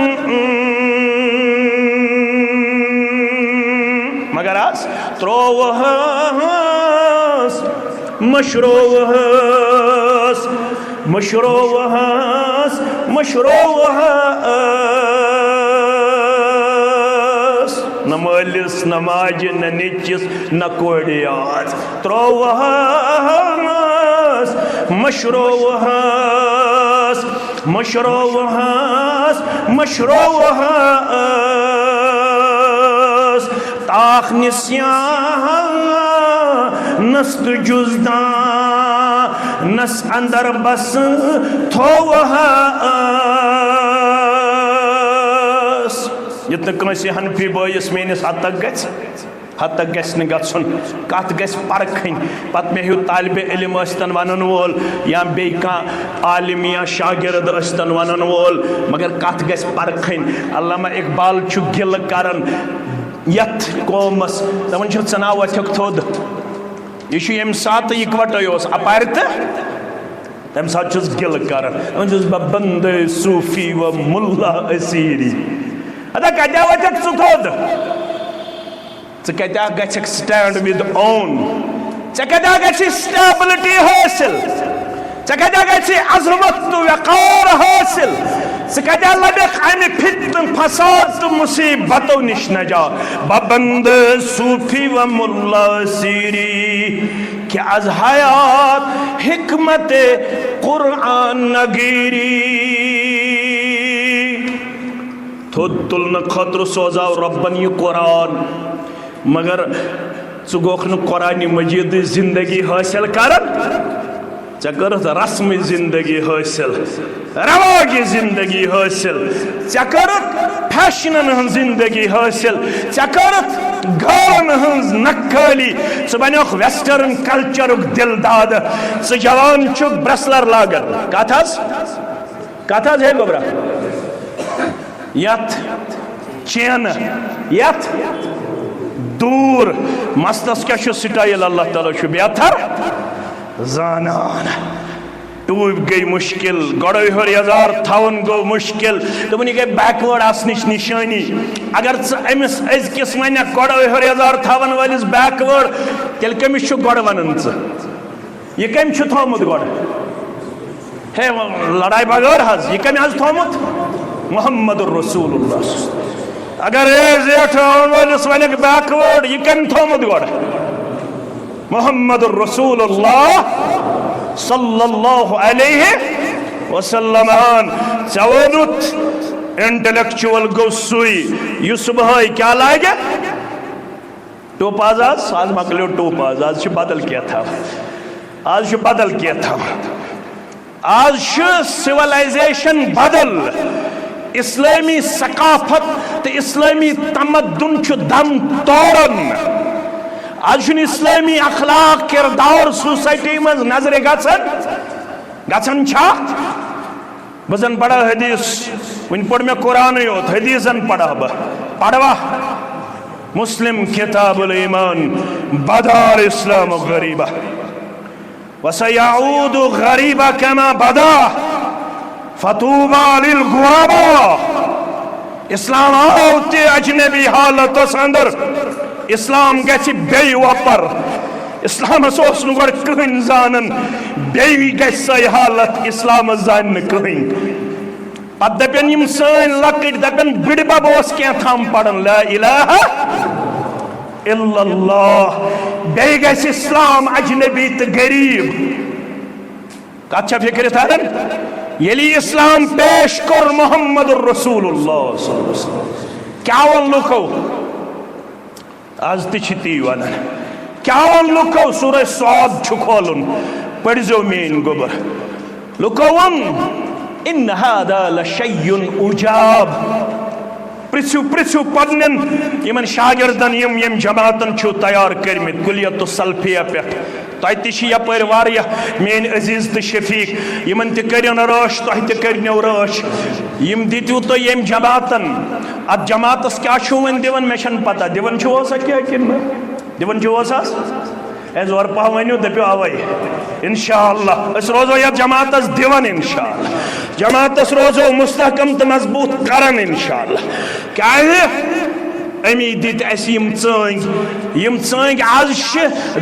मगर आज त्रोवहस मशरोवहस मशरोवहस मशरोवहस न मालिस न माज न निचिस न कोड़ियाज त्रोवहस मशरोवहस मशरोवहस मशरोवहस ताख निस्यान नस्त जुजदा नस अंदर बस थोवहस यत कंस हनफी बयस मेनिस हद तक गछ हद तक गसन गन कत गस परखन पत मे हूँ तालिब इल्म अस्तन वन वोल या बे आलिम या शागिर्द अस्तन वन वोल मगर कत गस परखन अल्लामा इकबाल गिल करन यथ कौमस दपान चना वथक थोद यह यम सात इकवटे अपार तो तम सात गिल कर बंद सूफी व मुल्ला असीरी अदा कत्या वथक सह थोद कत्या गक स्टैंड विद ओन कत्या गि स्टेबिलिटी हासिल कत्या गि अजमत तो वकार हासिल कत्या लबक अमि फितन फसाद तो मुसीबतों निश नजा बबंद सूफी व मुल्ला सीरी कि अज हयात हिकमत कुरान नगीरी थोद तुलन खतर सोजाव रब्बन यह कुरान मगर गोख कुरान मजीद जिंदगी हासिल कर कर रस्म जिंदगी हासिल रवाग जिंदगी हासिल कर फैशन जिंदगी हासिल कर गान हज नक्काली बनो वेस्टर्न कल्चर दिलदाद जवान ब्रेसलर लागन कत है गोबरा यथ चैन यथ दूर मस्तस क्या स्टाइल अल्लाह ताला बेहतर जानान टूब गई मुश्किल गड़ो हर यजार थवन गो मुश्किल दोपन यह गई बैकवर्ड आसनिश निशानी अगर अमिस अजकिस वन गड़ो हर यजार थवन वालिस बैकवर्ड तेल कमिस गड़ वन यह कम थोमुत गड़ हे लड़ाई बगैर हज यह कम थोमुत मोहम्मद रसूलुल्लाह अगर वालिस वन बैकवर्ड यह कम थोमुत गड़ मोहम्मद रसूलुल्लाह सल्लल्लाहु अलैहि वसल्लम चवनुत इंटेलेक्चुअल गो सुई यह सुबह क्या लागे टोप आज मकलो टोप आज बदल क्या था आज बदल क्या था आज सिविलाइजेशन बदल इस्लामी सकाफत तो इस्लामी तमद्दुन दम तोड़न आज इस्लामी अखलाक किरदार सोसाइटी मज नजर गन बजन पढ़ा हदीस वन पढ़ मे कुरान योत हदीसन पढ़ा पढ़वा मुस्लिम किताबुल ईमान बदार इस्लाम गरीबा वसयऊदु गरीबा कमा बदा फतूबा लिल गुरबा इस्लाम आते अजनबी हालत अंदर इस्लाम गि बे वपर इस्लाम गो कहन जानन बे गई हालत इस्लाम जान कहन पत दपन सन लकट दपन बिड़बब क्या थाम पढ़न ला इलाहा इल्लल्लाह बे गि इस्लाम अजनबी तो गरीब कत फिक्र थरन यली इस्लाम पेश कर मोहम्मद रसूलुल्लाह क्या वन लुको आज ती वन क्या वन लुको सूरह स्वाद खोलन पढ़ो मेन गोबर लुको one in Hada लशय्युन उजाब Prithvi Prithvi पन्न Yemen शागिर्दन यम जमातन तैयार कर्मित कुलियत सल्फिया पे तह यपर वारिया मेन अजीज तो शफीक यमन तरिन रश तह तरिनो रश यम दितु तो यम जमातन अत जमातस क्या वन दिवन मे पता दिवन क्या दिवन जोर पह वनु दपो अवे इंशाअल्लाह रोजो ये जमातस दिवन इंशाअल्लाह जमातस रोजो मुस्तहकम तो मजबूत करन इंशाअल्लाह क्या अमी दित यम चंग आज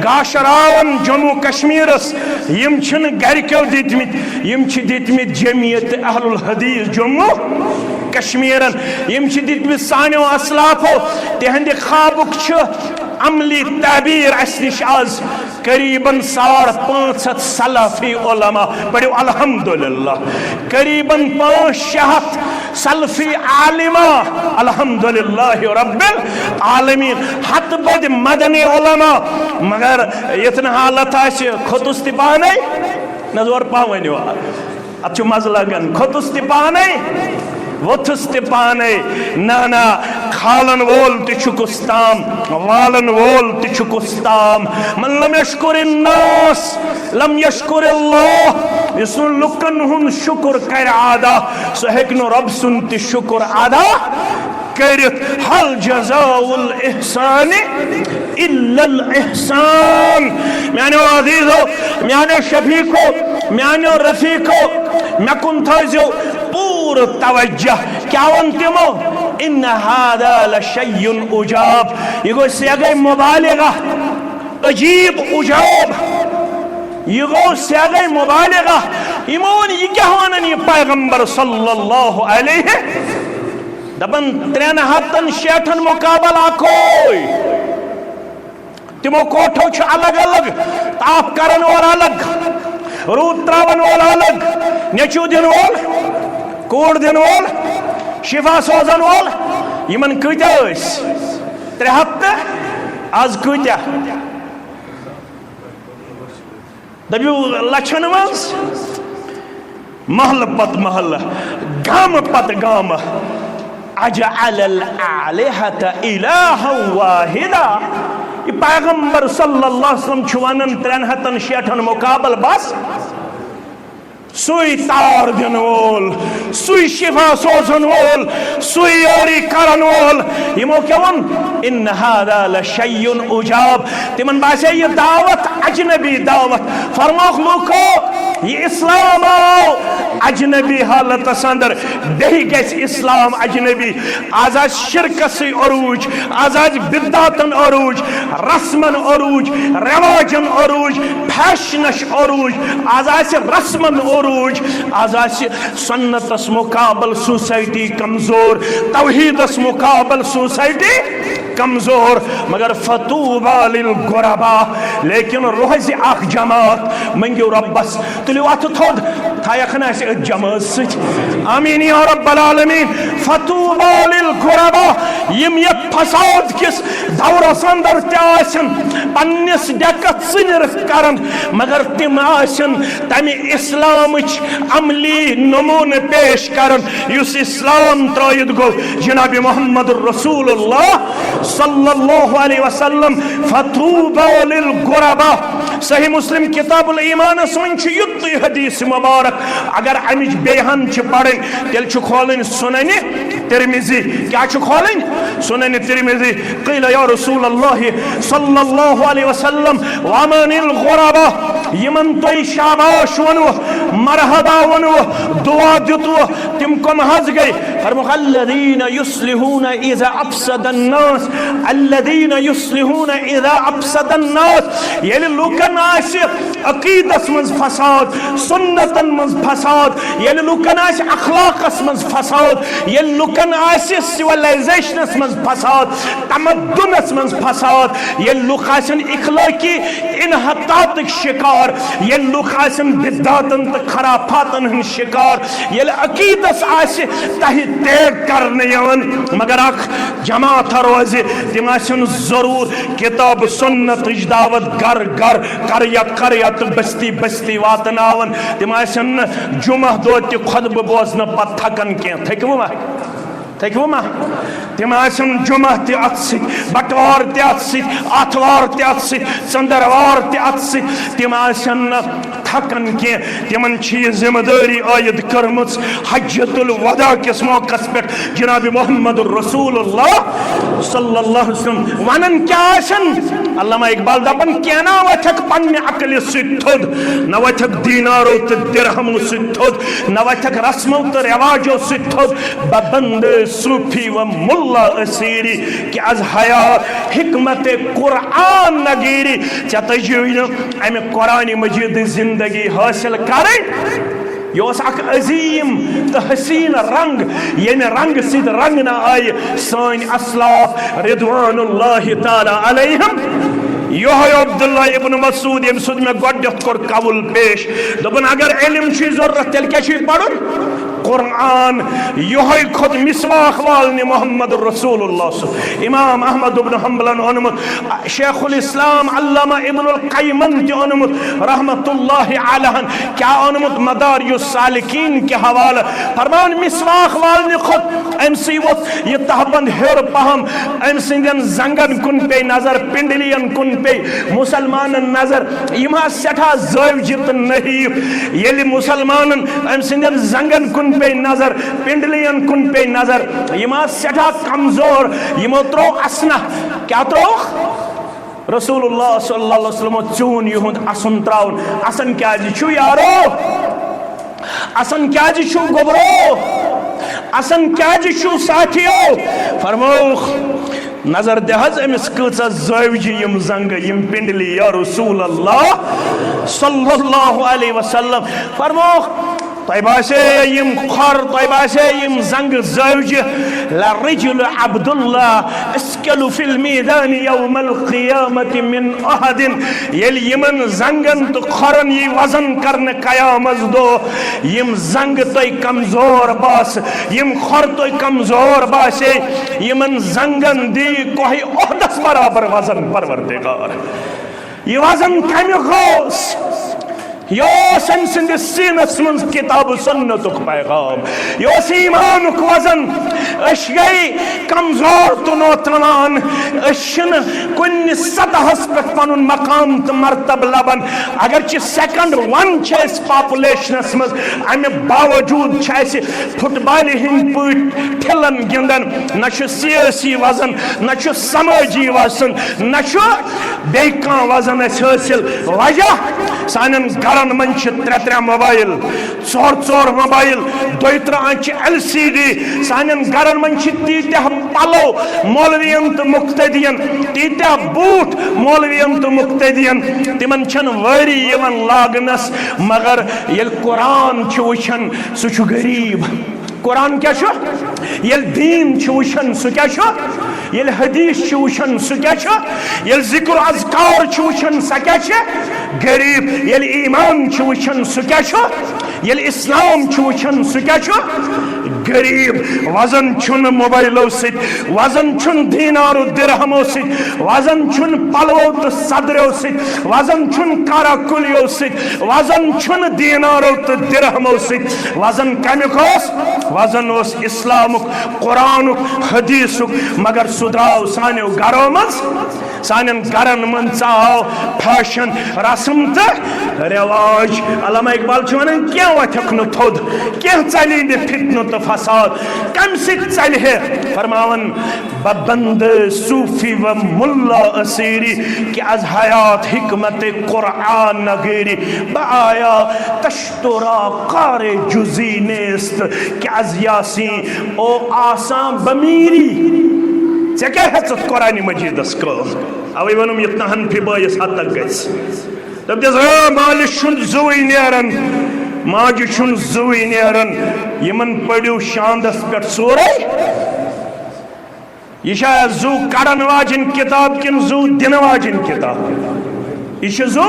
गाशरावन जम्मू कश्मीरस यम गरक्यो दितमित यम दितमित जमियत अहलुल हदीस जम्मू कश्मीरन यम दितमित सानो असलाफो तिहंद खाबुक अमली ताबीर निश आज करीबन 550 सलफी उलमा पढ़ो अल्हम्दुलिल्लाह करीबन 500 सलफी आलिमा अल्हम्दुलिल्लाह रब्बिल आलमीन हत बद मदनी उलमा मगर इतना हालत खोतुस पाने नजर पह वन अत मज लगन खोतुस पाने वोथस ते पाने ना खालन वोल तुम वालन वोल तुम मन लम यशकुरिन नास लम यशकुरिल्लाह इस लुकन हुन शुक्र कर अदा सो हेक नो रब सुन ते शुक्र अदा करित हल जज़ाउल इहसान इल्लल इहसान म्यानो अज़ीज़ो म्यानो शफीको म्यानो रफीको मकुन थो पूर तवज्जो क्या वन तिमो इन हादा लशय्युन उजाब ये गो से गई मुबालिगा अजीब उजाब ये गो से गई मुबालिगा इमोन ये क्या वन ये पैगंबर सल्लल्लाहु अलैहि दबन 3 हफ्तन 6 मुकाबल आकोई तिमो कोठो छ अलग अलग ताप करन और अलग रूद त्रावन वोल अलग नेचू दिन वोल कूड़ दिन वोल शिफा सोजन वोल यमन कत्या 3 हफ्ते आज कत्या दबियो लक्षन मज महल पत महल गाम पत गाम अजअल आलिहत इलाहन वाहिदा ये पैगंबर सल्लल्लाहु अलैहि वसल्लम छुवानन 306 मुकाबल बस सुई तार दिन वोल सुई शिफा सोजन वोल सुई ओरी करन वोल यमो क्या वन इन हादा लशय्युन उजाब तिमन बासे ये दावत अजनबी दावत फरमाख लूको ये इस्लाम आओ अजनबी हालत अंदर बेही गस इस्लाम अजनबी आजाद शिरक से अरूज आजाद बिद्दातन अरूज रस्मन अरूज रवाजन अरूज फैशनश अरूज आजाद रस्मन अरूज आजाद सुन्नतस मुकाबल सोसाइटी कमजोर तौहीदस मुकाबल सोसाइटी कमजोर मगर फतूबा लिल गुरबा लेकिन रोज अख जमात मंगो रब्बस तुलियो अथ थोद थायखना जमात सच आमीन या रब्बल आलमीन फतूबा लिल गुरबा यम ये फसाद किस दौरस अंदर त्यासन पन्निस डकत सिनर करन मगर तिम आसन तमे इस्लामच अमली नमूने पेश करन युस इस्लाम त्रयद गो जनाब मोहम्मद रसूलुल्लाह सल्लल्लाहु अलैहि वसल्लम फतूबा लिल गुरबा सही मुस्लिम किताबुल ईमान सुन युत हदीस मुबारक अगर अमिच बेहन पढ़ तेल खोलन सुनन तिरमिजी क्या खोलन सुनन तिरमिजी क़ील या रसूल अल्लाह सल्लल्लाहु अलैहि वसल्लम वमनिल गुरबा यमन तुम शाबाश वनो मरहबा वनो दुआ दितो तिम कम हज गए फरमाया अल्लज़ीना युस्लिहूना इज़ा अफसदन नास अल्लज़ीना युस्लिहूना इज़ा अफसदन नास ये लुकन आसे अकीदस मज फसाद सुन्नतन मज फसाद ये लुकन आसे अखलाकस मज फसाद ये लुकन आसे सिविलाइजेशनस मज फसाद तमद्दुनस मज फसाद ये लुक आसन इखलाकी इनहतात शिकार ये लुक आसन बिद्दातन त खराफातन हन शिकार ये अकीदस आसे तहि तेग करने यवन मगर अख जमात रोज तिम आसन जरूर किताब सुन्नत दावत घर घर कर्या तो बस्ती बस्ती वातनावन तिम आसन जुमा दो त खुतब बोजन पत थकन के थकवो मा तिम आसन जुमा त अत सि बटवार त अत सि आथवार त अत सि चंदरवार त अत सि तिम आसन थकन के तिमन छी जिम्मेदारी आयद करमच हज्जतुल वदा किस मौकस पे जनाब मोहम्मद रसूलुल्लाह सल्लल्लाहु अलैहि वसल्लम वनन क्या आसन अल्लामा इकबाल दपन क्या ना वथक पन्ने अकल सिथुद न वथक दीनारो त दिरहम सिथुद न वथक रस्मो त रिवाजो सिथुद बबंद सूफी व मुल्ला असीरी कि अज हया हिकमत कुरान नगीरी चतजुइन अमे कुरान मजीद जिंदगी हासिल करें योस अक अजीम तो हसीन रंग येमे रंग सिद रंग ना आय सान अस्लाफ रिदवानुल्लाह ताला अलैहिम योह अब्दुल्लाह इब्न मसूद यम सुद में गडत कर कबूल पेश दबन अगर इल्म छी जरूरत तेल क्या छी पढ़न कुरान योहै खुद मिसवाक वालने मोहम्मद रसूलुल्लाह इमाम अहमद इब्न हंबलन ओनमुत शेखुल इस्लाम अल्लामा इब्नुल क़य्यिम ते ओनमुत रहमतुल्लाहि अलैहि क्या ओनमुत मदारियुस सालिकीन के हवाले फरमान मिसवाक वालने खुद एमसी वो ये तहबंद हेर पहम एम सिंदन जंगन कुन पे नजर पिंडलियन कुन पे मुसलमान नजर इमा सेठा ज़ावजित नहीं ये मुसलमान एम सिंदन जंगन कुन पे नजर पिंडलियन कुन पे नजर इमा सेठा कमजोर इमो त्रो असना क्या त्रो रसूलुल्लाह सल्लल्लाहु अलैहि वसल्लम चून युहुद असन त्राउन असन क्या जी छु यारो असन क्या जी छु गोबरो असन क्या जी छु साथियों फरमोख नजर दहज अमिस कचा ज़ावजी यम जंग यम पिंडली या रसूल अल्लाह सल्लल्लाहु अलैहि वसल्लम फरमोख तैबासे यम खर तैबासे यम जंग ज़ावज ला रजुल अब्दुल्लाह अस्कलु फिल मैदान यौमल क़ियामति मिन अहदिन यल यमन जंगन तो खरन ये वजन करने कयामत दो यम जंग तो कमजोर बास यम खर तो कमजोर बासे यमन जंगन दी कोई ओहदस बराबर वजन परवरदिगार ये वजन कम गोस योस अमसंद सीनस मन किताब सुन्नतुक पैगाम योस ईमानुक वजन अश गई कमजोर तो नौतवान अशन कुन सतहस पे पनुन मकाम तो मर्तब लबन अगर च सेकंड वन छस पॉपुलेशनस मज अमे बावजूद छस फुटबॉल हिंद पट ठिलन गिंदन न सियासी वजन न समाजी वजन न बेका वजन हासिल वजह सानन गरन मन त्रे मोबाइल चोर मोबाइल दोतर LCD सानन गरन मन तीत्या पलो मौलवियन तो मुक्तदियन तीत्या बूट मौलवियन तो मुक्तदियन तिमन छन वरी यवन लागनस मगर येल कुरान वुचन सह गरीब कुरान क्या येल दीन वुचन सह क्या येल हदीस वुचन सह क्या येल जिक्र अज़कार वुचन सह क्या गरीब येल ईमान वुचन सह क्या येल इस्लाम वुचन सह क्या गरीब वजन छुन मोबाइलों से वजन छुन दीनारो दिरहमों से वजन छुन पलवों तो सदरों से वजन छुन काराकुलियों से वजन छुन दीनारो तो दिरहमों से वजन कमिकोस वजन ओस इस्लामुक कुरानुक हदीसुक मगर सुधाव सान्यो घरों मज सानन गरन मन चाव फैशन रस्म तो रिवाज अल्लामा इकबाल वन क्या वथक न थोद क्या चली न फितन तो फसाद कम चल है फरमावन बबंद सूफी व मुल्ला असीरी कि अज हयात हिकमत कुरान नगेरी बाया तश्तुरा कारे जुजी नेस्त कि अज यासी ओ आसां बमीरी चे क्या है कुरान मजीदस को अवे वनुम इतना हनफी बायस हद तक गस तब मालिश जुई नेरन माज जुई नेरन यमन पड़ियो शांदस पे सोरे यह जू कड़न वाजिन किताब किन जू दिन वाजिन किताब यह जू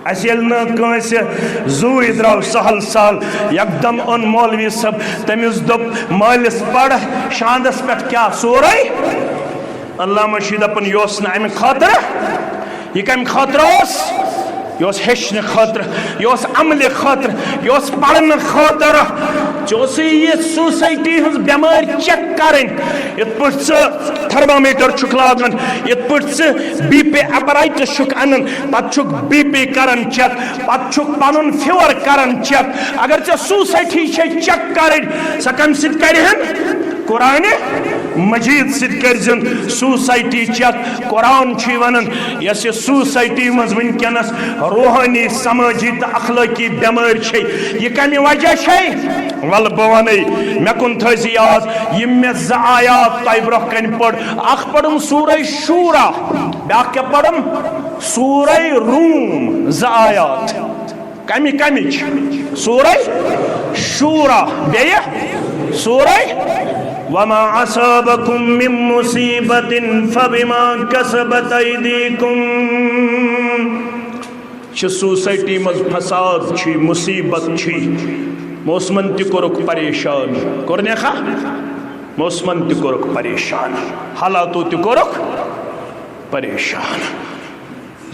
अस जू द्राव सहल साल यकदम ओन मौलवी सब तमिस दोप मालिस पढ़ शांदस पे क्या सोरे अल्लाह मशीद अपन योस न अमि खातर यह कम खातर यह हेचन खातर यह अमल खातर यह पढ़न खातर ये सोसाइटी हज बेमार चेक करें ये थर्मामीटर लागन ये BP अपराइटस अनन पे BP करान चेक पे पन फीवर करान चेक अगर चे सोसाइटी चेक करें सह कम सहन कुरान मजीद सजन सोसाइटी चेक कुरान वन यस सोसाइटी मज वनकस रूहानी समाजी तो अखलाकी बेमार यह कम वजह वल बह वन मे कुन थी याद यम मे ज आयात तह ब्रोह कन पढ़ अख पढ़म सूरह शूरा ब्या क्या पढ़म सूरह रूम ज आयात कमि कमिच सूरह शूरा बे सूरह वमा असाबकुम मिन मुसीबतिन फबिमा कसबत अयदीकुम सोसाइटी मज फसाद मुसीबत मौसमन ति कोरुक परेशान कोरनेखा मौसमन ति कोरुक परेशान हालातों ति कोरुक परेशान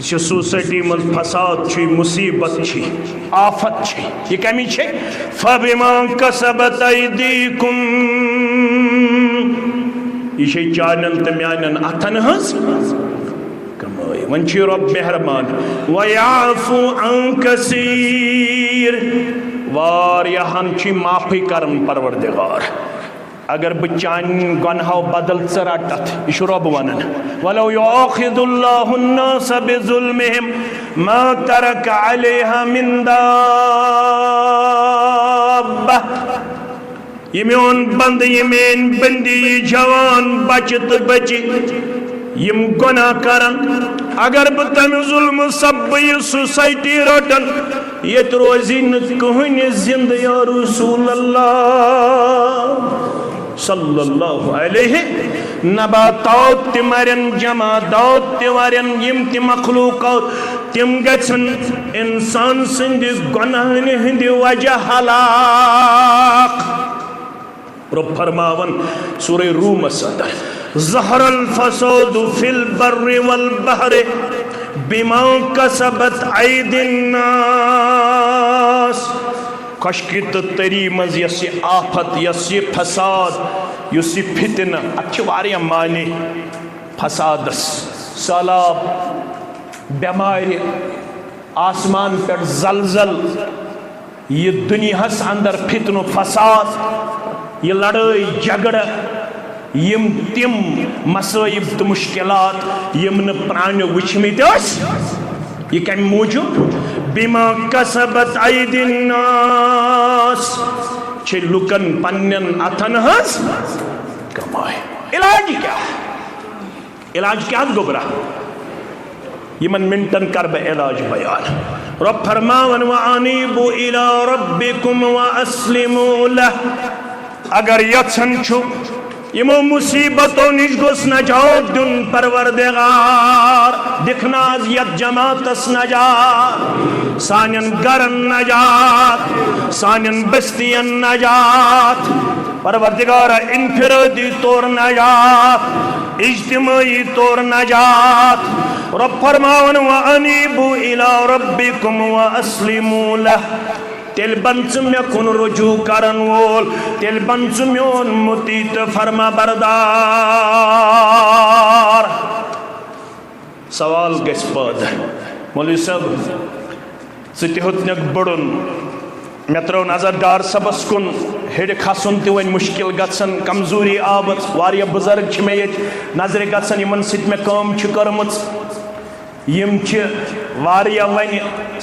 सोसाइटी मज फसाद मुसीबत आफत यह कमी फबिमा कसबत अयदीकुम यह चानन तो म्यान अथन हज कमाई वन रब मेहरबान वयाफु अन कसीर वारियाहन माफी करन परवरदिगार अगर बह चान गुनाहों बदल रटत यह रब वनान वलो युआखिदुल्लाहु अन्नास बिजुल्मिहिम मा तरक अलैहा मिन दाब्बा ये मेन बंद ये मेन बंदी जवान बच तो बची यम गुनाह करन अगर बह तम जुल्म सब यह सोसाइटी रटन ये रोजी न कहन जिंद या रसूल अल्लाह सल्लल्लाहु अलैहि नबातात ति मरन जमादात ति मरन यम ति मखलूकात तिम गछन इंसान सिंद गुनाहन हिंद वजह हलाक रब फरमावन सूरह रूम सदर ज़हरल फसादु फिल बर्रि वल बहरि बिमा कसबत अयदिन नास खशकी तो तरी मज यस आफत यस फसाद युस फितन अत माने फसादस सैलाब बेमारी आसमान पे जलजल यह दुनियास अंदर फितन फसाद यह लड़ाई झगड़ यम तिम मसाइब तो मुश्किलात यम न प्राण्यो वुचमित यह कम मूजूब बिमा कसबत अयदिन नास लुकन पन्न अथन हज कमाए इलाज क्या गोबरा यमन मिनटन कर बह इलाज बयान रब फरमावन व अनीबु इला रब्बिकुम व अस्लिमू लह अगर यछन छु यमो मुसीबतों निश गोस नजात दुन परवरदिगार दिखना यत जमातस नजात सानन गरन नजात सानन बस्तियन नजात परवरदिगार इनफिरादी तौर नजात इज्तिमाई तौर नजात रब फरमावन व अनीबु इला रब्बिकुम व अस्लिमू लह तेल बंच मे कुन रुजू करन वोल तेल बंच मोन मुती तो फरमा बरदार सवाल गस पद मौलवी साहब सह बड़न मे त्रो नजर डार सबस कुन हेड़ खसन त वन मुश्किल गसन कमजोरी आबत वारिया बुजुर्ग मे ये नजर गसन यमन सत मे काम कर्मच यम वारिया वन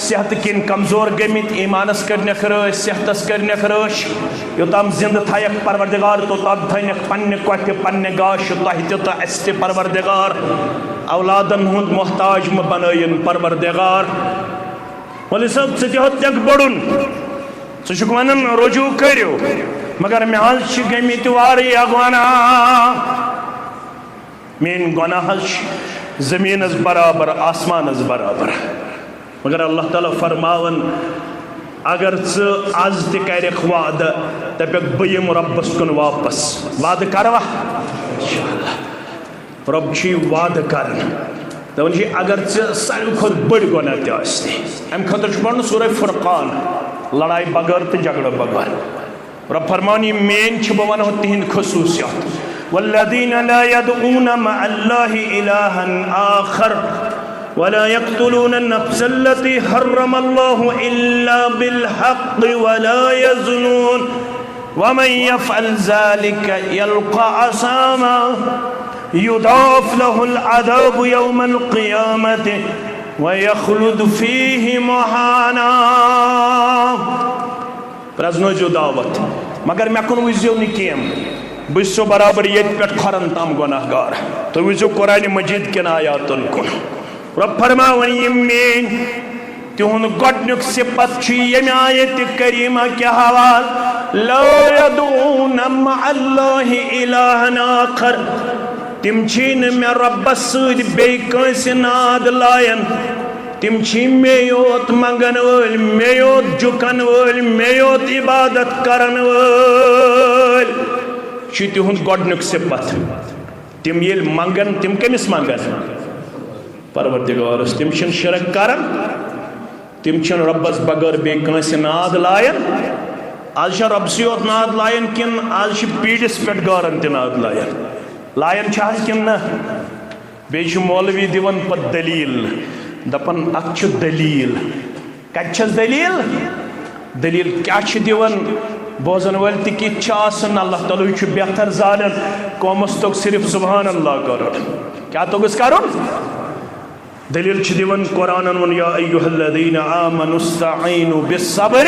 सेहत किन कमजोर गमित ईमानस करनक रश सेहतस करनक रश योताम जिंद थयक परवरदिगार तोताम थनक पन्ने कथ पन्ने गाश तह तो अस परवरदिगार औलादन हुंद मोहताज म बनयन परवरदिगार मौलवी साहब सह बड़न सह वन रुजू करो मगर मे हज गमित वारिया गुनाह मेन गुनाह जमीनस बराबर आसमानस बराबर मगर अल्लाह ताला फरमावन अगर आज तक वाद दपक बम रब्बस कुन वापस वाद करवा रब वाद कर दपान अगर सारे खुद बड़ गुनाह तम खतर पढ़ सूरह फुरकान लड़ाई बगैर तो झगड़ बगैर रब फरमान यह मेन बह वन तिहद खसूसियत वल्लज़ीना ला यदऊना मअल्लाहि इलाहन आखर वला यक़्तुलूना नफ्सल्लती हर्रमल्लाहु इल्ला बिलहक़्क़ि वला यज़्नून वमन यफ़अल ज़ालिका यल्क़ा असामा युदाफ़ लहुल अज़ाबु यौमल क़ियामति व यख़्लुद फ़ीहि मुहाना प्रजनो जो दावत मगर मे कुन वुज़ो न केम बो बराबर ये पे खरन तम गुनाहगार तो वो कुरान मजीद किन आयातन कुन रब फरमावन यह मेन तिहुन गोडनुक सिफत यम आयत करीमा के हवाल ला यदऊना मअल्लाहि इलाहन आखर तिम मे रब्बस सद बे नाद लायन तिम मे योत मंगन वल, मे योत झुकन वल, मे योत इबादत करन वल तिहुंद गोडनुक सिफत। तिम ये मंगन तिम कमिस मंगन परवरदिगारस, तिम शिरक करन, तिम रब्बस बगैर बे नाद लायन। आज रब्स योत नाद लायन किन आज पीड़िस पे गारन त नाद लायन कि न बे मौलवी दिवन पे दलील दपन अख दलील कत दलील दलील क्या दिवन बोजन वल कि अल्लाह ताला बेहतर जान कौमस तोग सिर्फ सुबहान अल्लाह कर क्या तोगस कर दलील दिवन कुरान वन या अय्युहल्लज़ीना आमनुस्तईनु बिस्सब्र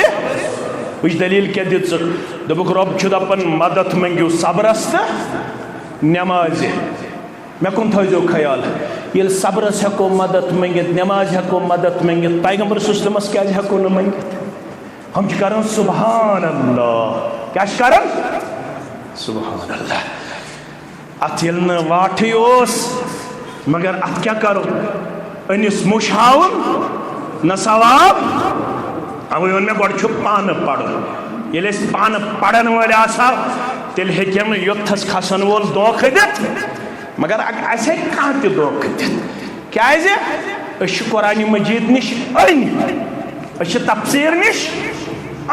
वह दलील क्या दित दोपुक रब दपन मदद मंगो सब्रस तो नमाज मे कुन थो ख्याल ये सब्रस हेको मदद मंगित नमाज हेको मदद मंगित पैगंबर सुस्लमस क्या हेको न मंगित हम कर सुबहान अल्लाह क्या कर सुबहान अल्लाह अत ये वाठ मगर अत क्या करो अनिस मुशावन न सवाब अवे वो मे गो पान पढ़ ये पान पढ़न वाल तेल हेम योथस खसन वोल दो खदित मगर असे कह दो खदित क्या कुरान मजीद निश अन तफसीर निश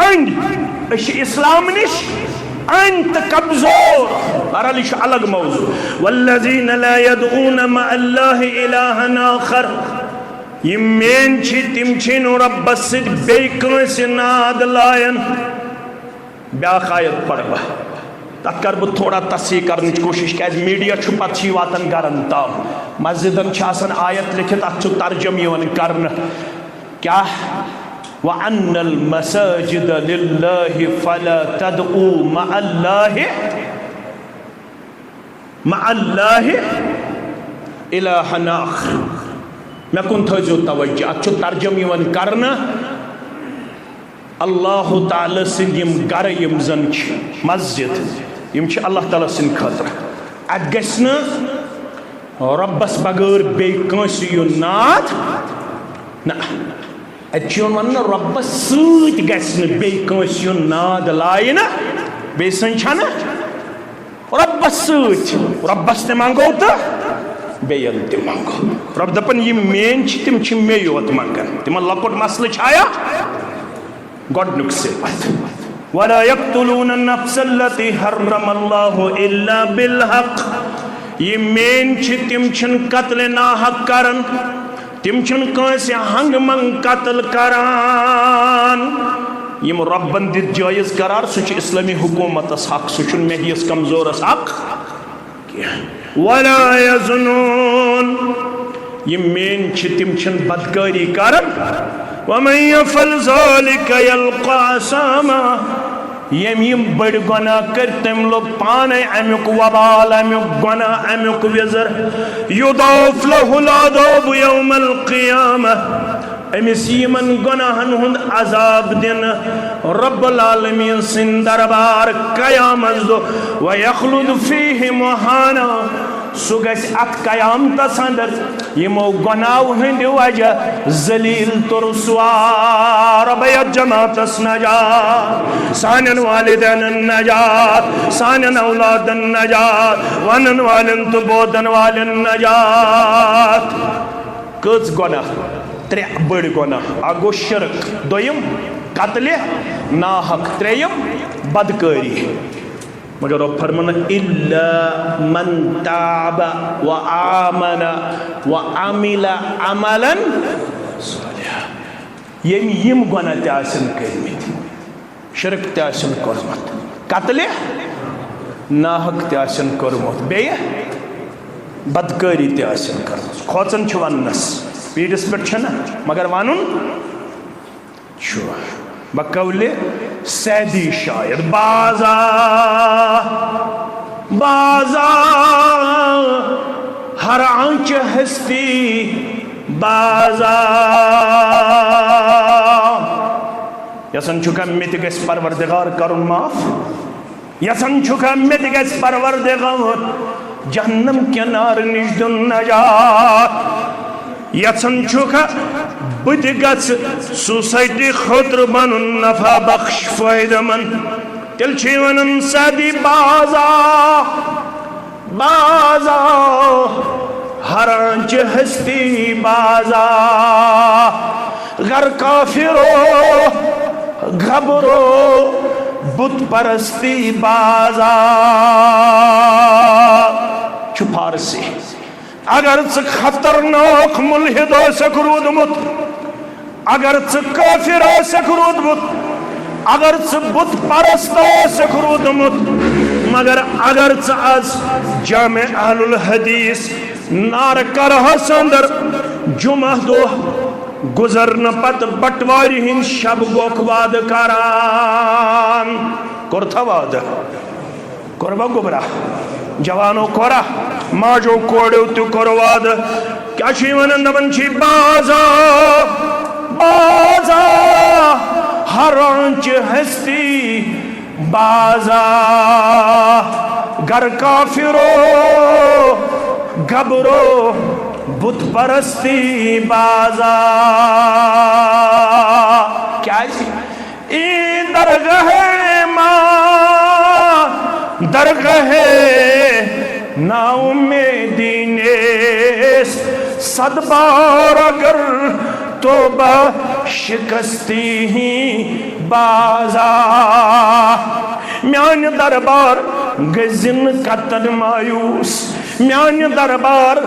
अन इस्लाम निश अन तो कमजोर बहरहाल यह अलग मौजू वल्लज़ीन ला यदऊन मअल्लाहि इलाहन आखर ये मेन तिम रब्बस सस नाद लायन ब्याख आयत पढ़ तथ कर बह थोड़ा तस्सी कर कोशिश क्या मीडिया पे वातान गरन तम मस्जिदन आयत लिखित अत तर्जम कर क्या वअन्नल मसाजिद लिल्लाहि फला तदऊ मअल्लाहि इलाहन आखर मे कुन थो तवज्जो अत तर्जम कर अल्लाह ताला सिंद गर यम जन मस्जिद यम अल्लाह ताला सिंद खतर अत गस रब्बस बगैर बे नाद ना अत वन रब्बस सत गस बे नाद लायन बे सन रब्बस सत रब्बस ते मंगो तो बेयन ते मंगो रब दपन ये मेन तिम मे योत मंगन तिम लकोट मसल आया गोडनुक सिफत वला यक्तुलून नफ्सल्लती हर्रमल्लाहु इल्ला बिलहक ये मेन तिम कत्ल नाहक करन तिम कंसे हंग मंग कत्ल करान यम रब्बन दित जायज करार सह इस्लामी हुकूमत हक सह मेहियस कमजोरस हक वला यज़नून ये मेन तिम बदकारी करन वमन यफ़अल ज़ालिका यल्क़ा असामा यम बड़ गुनाह कर तम लोग पाने अमुक वबाल अमुक गुनाह अमुक विज़र युदाफ़ लहुल अज़ाब यौमल क़ियामह अमिस यमन गुनाहन हुंद अज़ाब दिन रब्बुल आलमीन सिन दरबार क़यामत दो व यख़लुद फ़ीहि मुहाना सह गस अत क़यामतस अंदर यमो गुनाह हंद वजह जलील तो रुसवार रब्बयत जमातस नजात सानन वालिदैन नजात सानन औलादन नजात वनन वालन तो बोदन वालन नजात कच गुनाह त्रे बड़ गुनाह अगो शिरक दोयम कत्ल नाहक त्रेयम बदकारी मगर फरमान इल्ला मन ताबा व आमन व अमिला अमलन सालिहा यम गुनाह तसन कर्मित शिरक तसन कर्मत कत्ल नाहक तसन कर्मत बे बदकारी तसन कर्मत खोचन वनस पीड़िस पे मगर वन बकौल सैदी शायर बाजा बाजा हर आंच हस्ती बाजा यसन चुका मित गस परवरदिगार करुन माफ यसन चुका मित गस परवरदिगार जहन्नम के नार निज दुन नजात यसन चुका बुत गस सोसाइटी खुद बन नफा बख्श फायदमंद तिल वन सदी बाजा बाजा हरांच हस्ती बाजा गर काफिरो घबरो बुत परस्ती बाजा फारसी अगर खतरनाक मुल्हिद रूदमुत अगर काफिर रूदमुत अगर बुत परस्त रूदमुत मगर अगर आज जामे अहलुल हदीस नार करहस अंदर जुमा दो गुजरन पत बटवारी हिंद शब गोख वाद करान कोरथा वाद कोरबा गुबरा जवानों कोरा माजो कोड़ो तु कोरवाद क्या वन दमन बाजा बाजा हरांच हस्ती बाजा घर काफिरो घबरो बुत परस्ती बाजा क्या ई दरगाह मां दरगाह नाउ में दीनेस सदबार अगर तोबा शिकस्ती ही बाजा म्यान दरबार गजिन कतन मायूस म्यान दरबार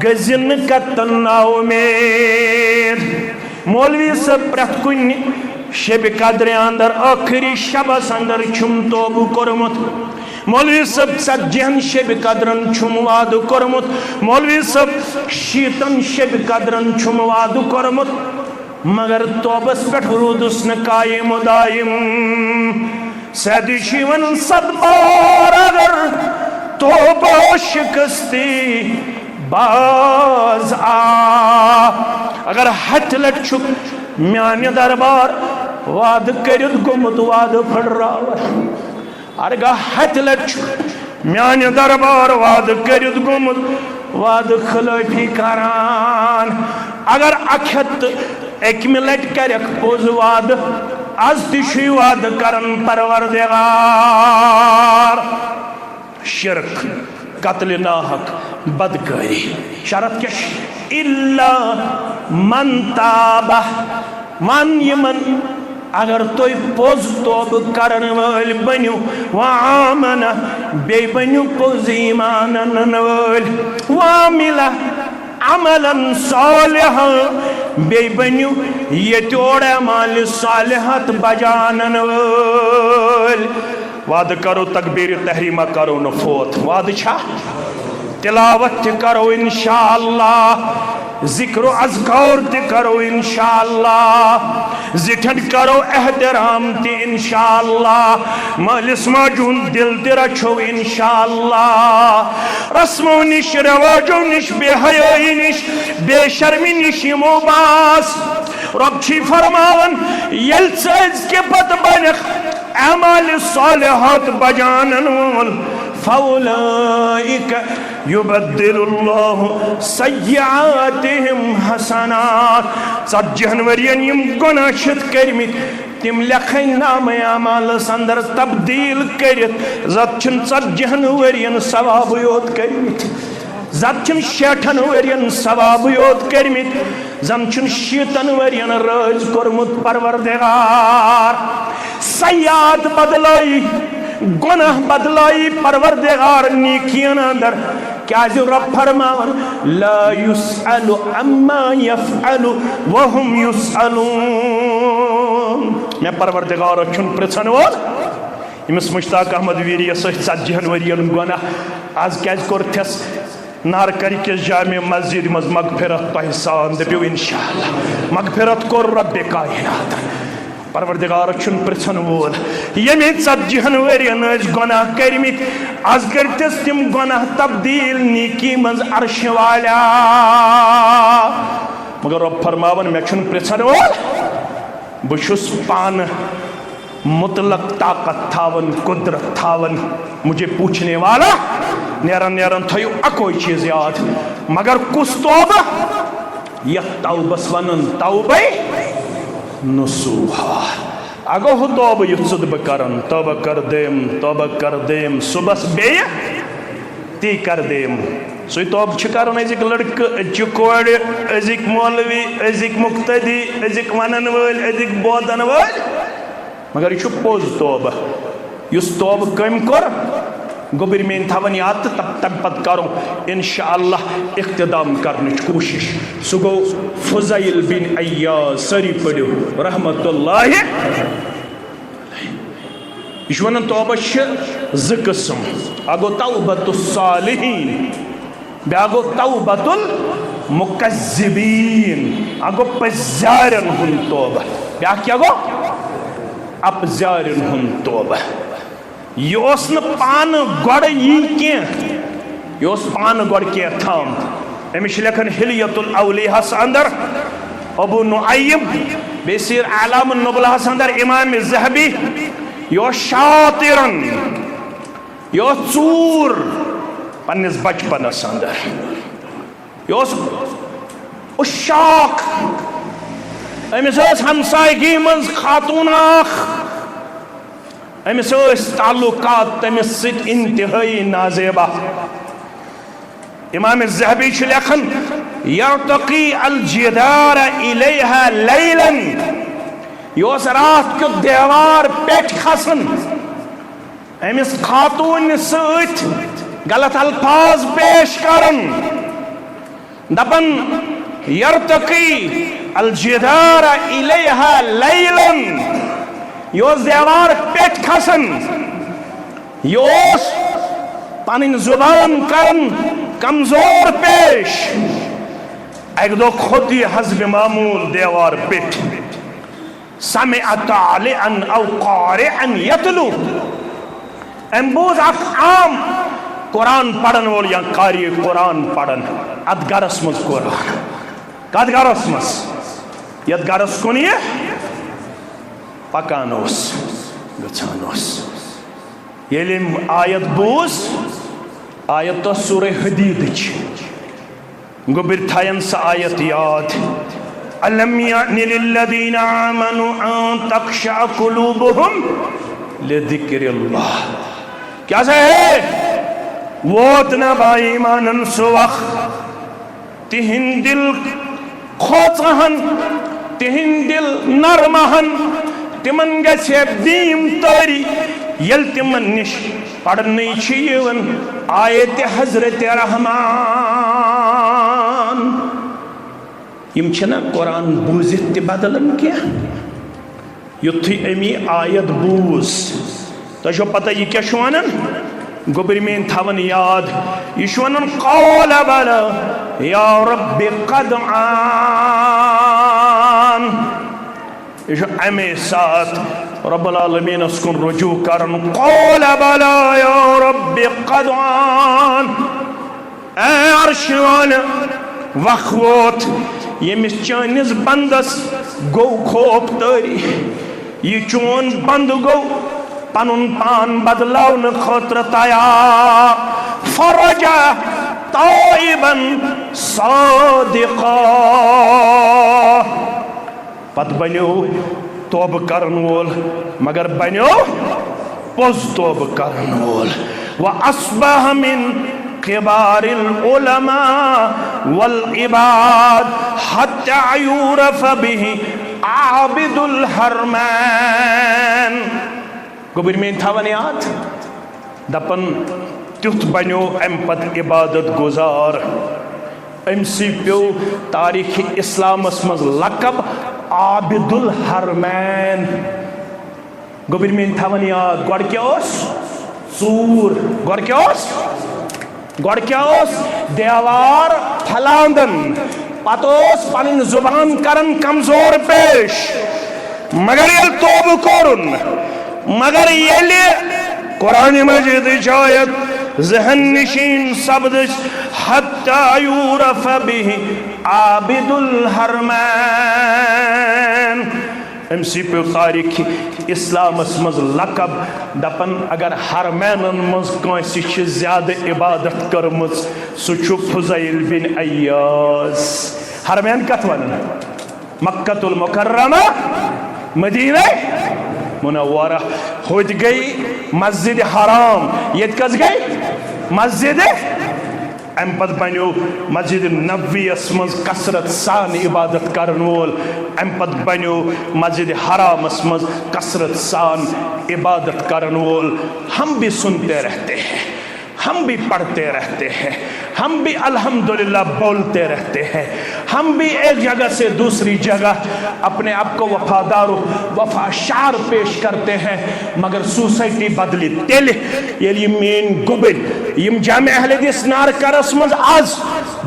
गजिन कतन नाउ में मौलवी सब प्रत कुन शब कद्र अंदर आखिरी शबस अंदर छुम तोबू कोरमुत मौलवी सब सज्जन शब कद्रन छुम वाद कोरमुत मौलवी सब शीतन शब कद्रन छुम वाद कोरमुत मगर तोबस पे रूदुस न कायम दायम सदी शिवन सदबार अगर तोबा शिकस्ती बाज आ अगर हथ लटुक म्यान दरबार वाद करित गोमुत वाद फड़रावर अरगा हथ लटुक म्यान दरबार वाद करित गोमुत वाद खिलाफी करान अगर अखत एकमि लट करक पोज वाद आज तिशु वाद करन परवरदिगार शिरक कत्ल नाहक बदकारी शरत क्या इल्ला मन ताबा वन यमन अगर तुम पोज तोब करन वल बनो वामन बे बनो पोज ईमान वल वामिला अमलन सालिह बे बनो यतोड़ अमाल सालिहत बजानन वल वाद करो तकबीर तहरीमा करो न फोत वाद छा तिलावत करो इंशाअल्लाह जिक्र अज़कार ते करो इंशाअल्लाह जिठन करो एहतराम ते इंशाअल्लाह मालिस माजून दिल ते रखो इंशाअल्लाह रस्मों निश रवाजों निश बेहयाई निश बेशर्मी निश मोबास रब छी फरमावन यल के पत बनख अमाल सालिहात बजानन वल फौलाइक युबद्दिलुल्लाहु सय्यातिहिम हसनात सज्जन वरियन यम गुनाह शित करमित तिम लखन नाम अमाल अंदर तब्दील करित जतन सज्जन वरियन सवाब योत करमित जतन शेठन वरियन सवाब योत करमित जमचन शीतन वरियन राज कोरमुत परवरदिगार सयाद बदलाई गुनाह बदलाई परवरदिगार नीकियन अंदर क्या रब फरमावन ला युसअलु अम्मा यफअलु वहुम युसअलून मैं परवरदिगार छुन प्रछन वोल इमस मुश्ताक अहमद वीरी सज्जन वरियन गुनाह आज क्या कोरथस नारकरी के जामे मस्जिद मज मगफिरत तहसान दबियो इंशाअल्लाह मगफिरत कोर रब्बे कायनात परवरदिगार छुन प्रछन वोल यमे सज्जन वरियन गुनाह करमित आज करतस तिम गुनाह तब्दील नीकी मज अर्श वाला मगर रब फरमावन मैं छुन प्रछन वोल बुशुस पान मुतलक ताकत थावन कुदरत थावन मुझे पूछने वाला नेरन नेरन थयो अकोई चीज याद मगर कुछ तौबा यह तौबस वनन तौबे नसूहा। अगो तौब युद बह करन तौब कर देम सुबह बे ती कर देम सु तौब कर अजिक लड़क अजिक कोड़ अजिक मौलवी अजिक मुक्तदी अजिक वनन वल अजिक बोदन वल मगर यह पोज तौब युस तौब कम कर गोबर मेन थवन याद तम पत करो इंशाअल्लाह इख्तिदाम करने कोशिश सह गो फुज़ैल बिन अय्याज़ सरी पढ़ो रहमतुल्लाह यह वन तौबा ज़ किस्म अगो तौबतुस सालिहीन बे गो तौबतुल मुकज़्ज़िबीन अगो पज़ारन हुंद तौबा ब्या क्या गो अपज़ारन हुंद तौबा यह पान गड़ यी यह पान गड़ क्या थाम अमिश लेखन हिलियतुल औलियास अंदर अबू नुअय्यिम बेसिर आलाम नुबलास अंदर इमाम ज़हबी यह शातिरन यह चूर पन्निस बचपनस अंदर यह उशाक अमिस हमसायगी मज खातून अमिस ताल्लुकात तमिस सित इंतहाई नाजेबा इमाम ज़हबी लेखन यर्तकी अल जिदार इलैहा लैलन यह रात क्यों देवार पेट खसन अमिस खातून सत गलत अल्फाज पेश करन दपन यर्तकी अल जिदार इलैहा लैलन योस देवार पेट खसन योस पन जुबान करन कमजोर पेश एक दो खुद हज़ब मामूल देवार पेट समिअ तालिअन औ क़ारिअन यतलू अम्बूज आम कुरान पढ़न वोल या कारी कुरान पढ़न अत गरस मज कुरान कत गरस मज यत गरस कुन ये पकान गचान आयत बूज आयत तो सूरह हदीद गोबिर थायन स आयत याद अलम यानि लिल्लज़ीना आमनु अन तख़शअ क़ुलूबुहुम लिज़िक्रिल्लाह क्या से है वोत न भाई मानन सुवख तिहिन दिल खोचहन तिहिन दिल नरमहन तिमन गछे दीम तारी यल तिमन निश पढ़ने यवन आयत हजरत रहमान यम छना कुरान बूजित ते बदलन क्या युथी अमी आयत बूज तो पता यह क्या वनान गोबर मेन थवन याद यह वनान क़ौल बला या रब्बि क़द आन यह अमे साथ रब्बुल आलमीन कुन रुजू करन क़ौल बला या रब्बि क़द आन ए अर्श वाला वक़्त वोत यमिस चानिस बंदस गो खोप तारी यह चोन बंद गो पनुन पान बदलावन खतर तैयार फरजा ताइबन सादिक़ा पत बनो तौब करन वोल मगर बनो पोज तौब करन वोल व अस्बह मिन किबारिल उलमा वल इबाद हत्ता युरफ बिही आबिदुल हरमैन गोबर मेन थवन याद दपन तुथ बनो अम पत इबादत गुजार अमसी पे तारीख इस्लामस मज लकब आबिदुल हरमैन गोबर मेन थवन याद गड़ क्या चूर गड़ क्या देवार फलांदन पतोस पन जुबान करन कमजोर पेश मगर ये तौब कोरुन मगर ये कुरान मजीद आयत जहन निशीन शब्द हत्ता युरफ बिही आबिदुल हरमैन अमसी पे तारीख इस्लामस मज लकब दपन अगर हरमैनन मज कंसी ज्यादा इबादत करमज सह फुज़ैल बिन अय्याज़ हरमैन कत वन मक्कतुल मुकर्रमा मदीना मुनव्वरा होत गई मस्जिद हराम ये कस गई मस्जिद अम पत बनो मस्जिद नबवीस मज कसरत सान इबादत करन वोल अम पत बनो मस्जिद हरामस मज कसरत सान इबादत करन वोल। हम भी सुनते रहते हैं, हम भी पढ़ते रहते हैं, हम भी अल्हम्दुलिल्लाह बोलते रहते हैं, हम भी एक जगह से दूसरी जगह अपने आप को वफादार वफाशार पेश करते हैं, मगर सोसाइटी बदली तेल ये मेन गुबिन यम जामे अहले हदीस नारकरस मज आज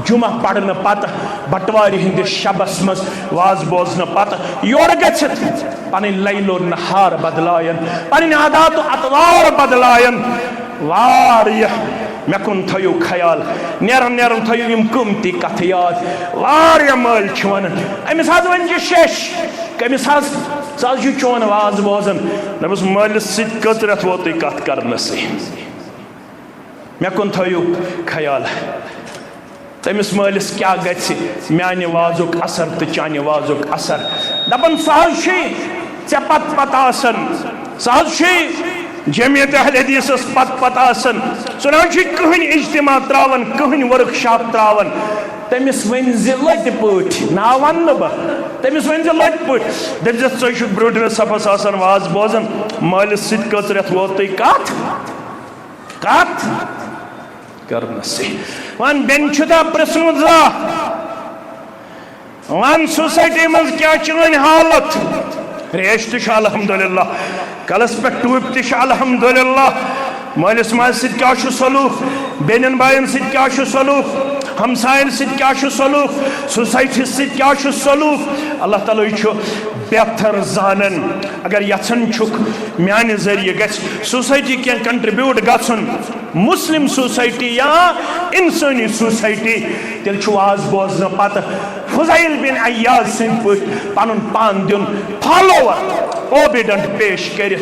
जुमा पढ़ने पत बटवारी हिंदिस शबस मज वाज बोजन पत योर गछित पन लैलो नहार बदलायन पन आदात अतवार बदलायन वारिया मे कुन थयो ख्याल नेरन नेरन थयो यम कीमती कथ याद वारिया मल वन अमिस हज वन शेष कमिस हज सज चोन वाज बोजन दपस मलिस सत कत रेत वोत कथ करनस मे कुन थयो ख्याल तमिस मलिस क्या गछि म्यान वाजुक असर तो चान वाजुक असर दपन सहज चे पत पत आसन सहज जमियत अहले हदीस पत पत आसन सुना कहन इज्तिमा त्रावन कहन वर्कशॉप त्रावन तमिस वन लट पट ना वन बह तमिस वन लट पट दस ब्रोडन सफस आसन वाज बोजन मालिस सत कत रेत वोत कत कत करनस वन बेन छुदा प्रश्न जा वन सोसाइटी मज क्या चन हालत रेश तो अल्हम्दुलिल्लाह कलस पे टूप तो अल्हम्दुलिल्लाह मालिस माज सत क्या सलूक बेनन बायन सत क्या सलूक हमसायन सत क्या सलूक सोसाइटी सत क्या सलूक अल्लाह ताला बेहतर जानन अगर यचन छुक म्यान जरिए गछ सोसाइटी क्या कंट्रीब्यूट गछन मुस्लिम सोसाइटी या इंसानी सोसाइटी तेल आज बोजन पत फुज़ैल बिन अय्याज सद पे पन पान दिन फॉलोवर ओबिडेंट पेश कर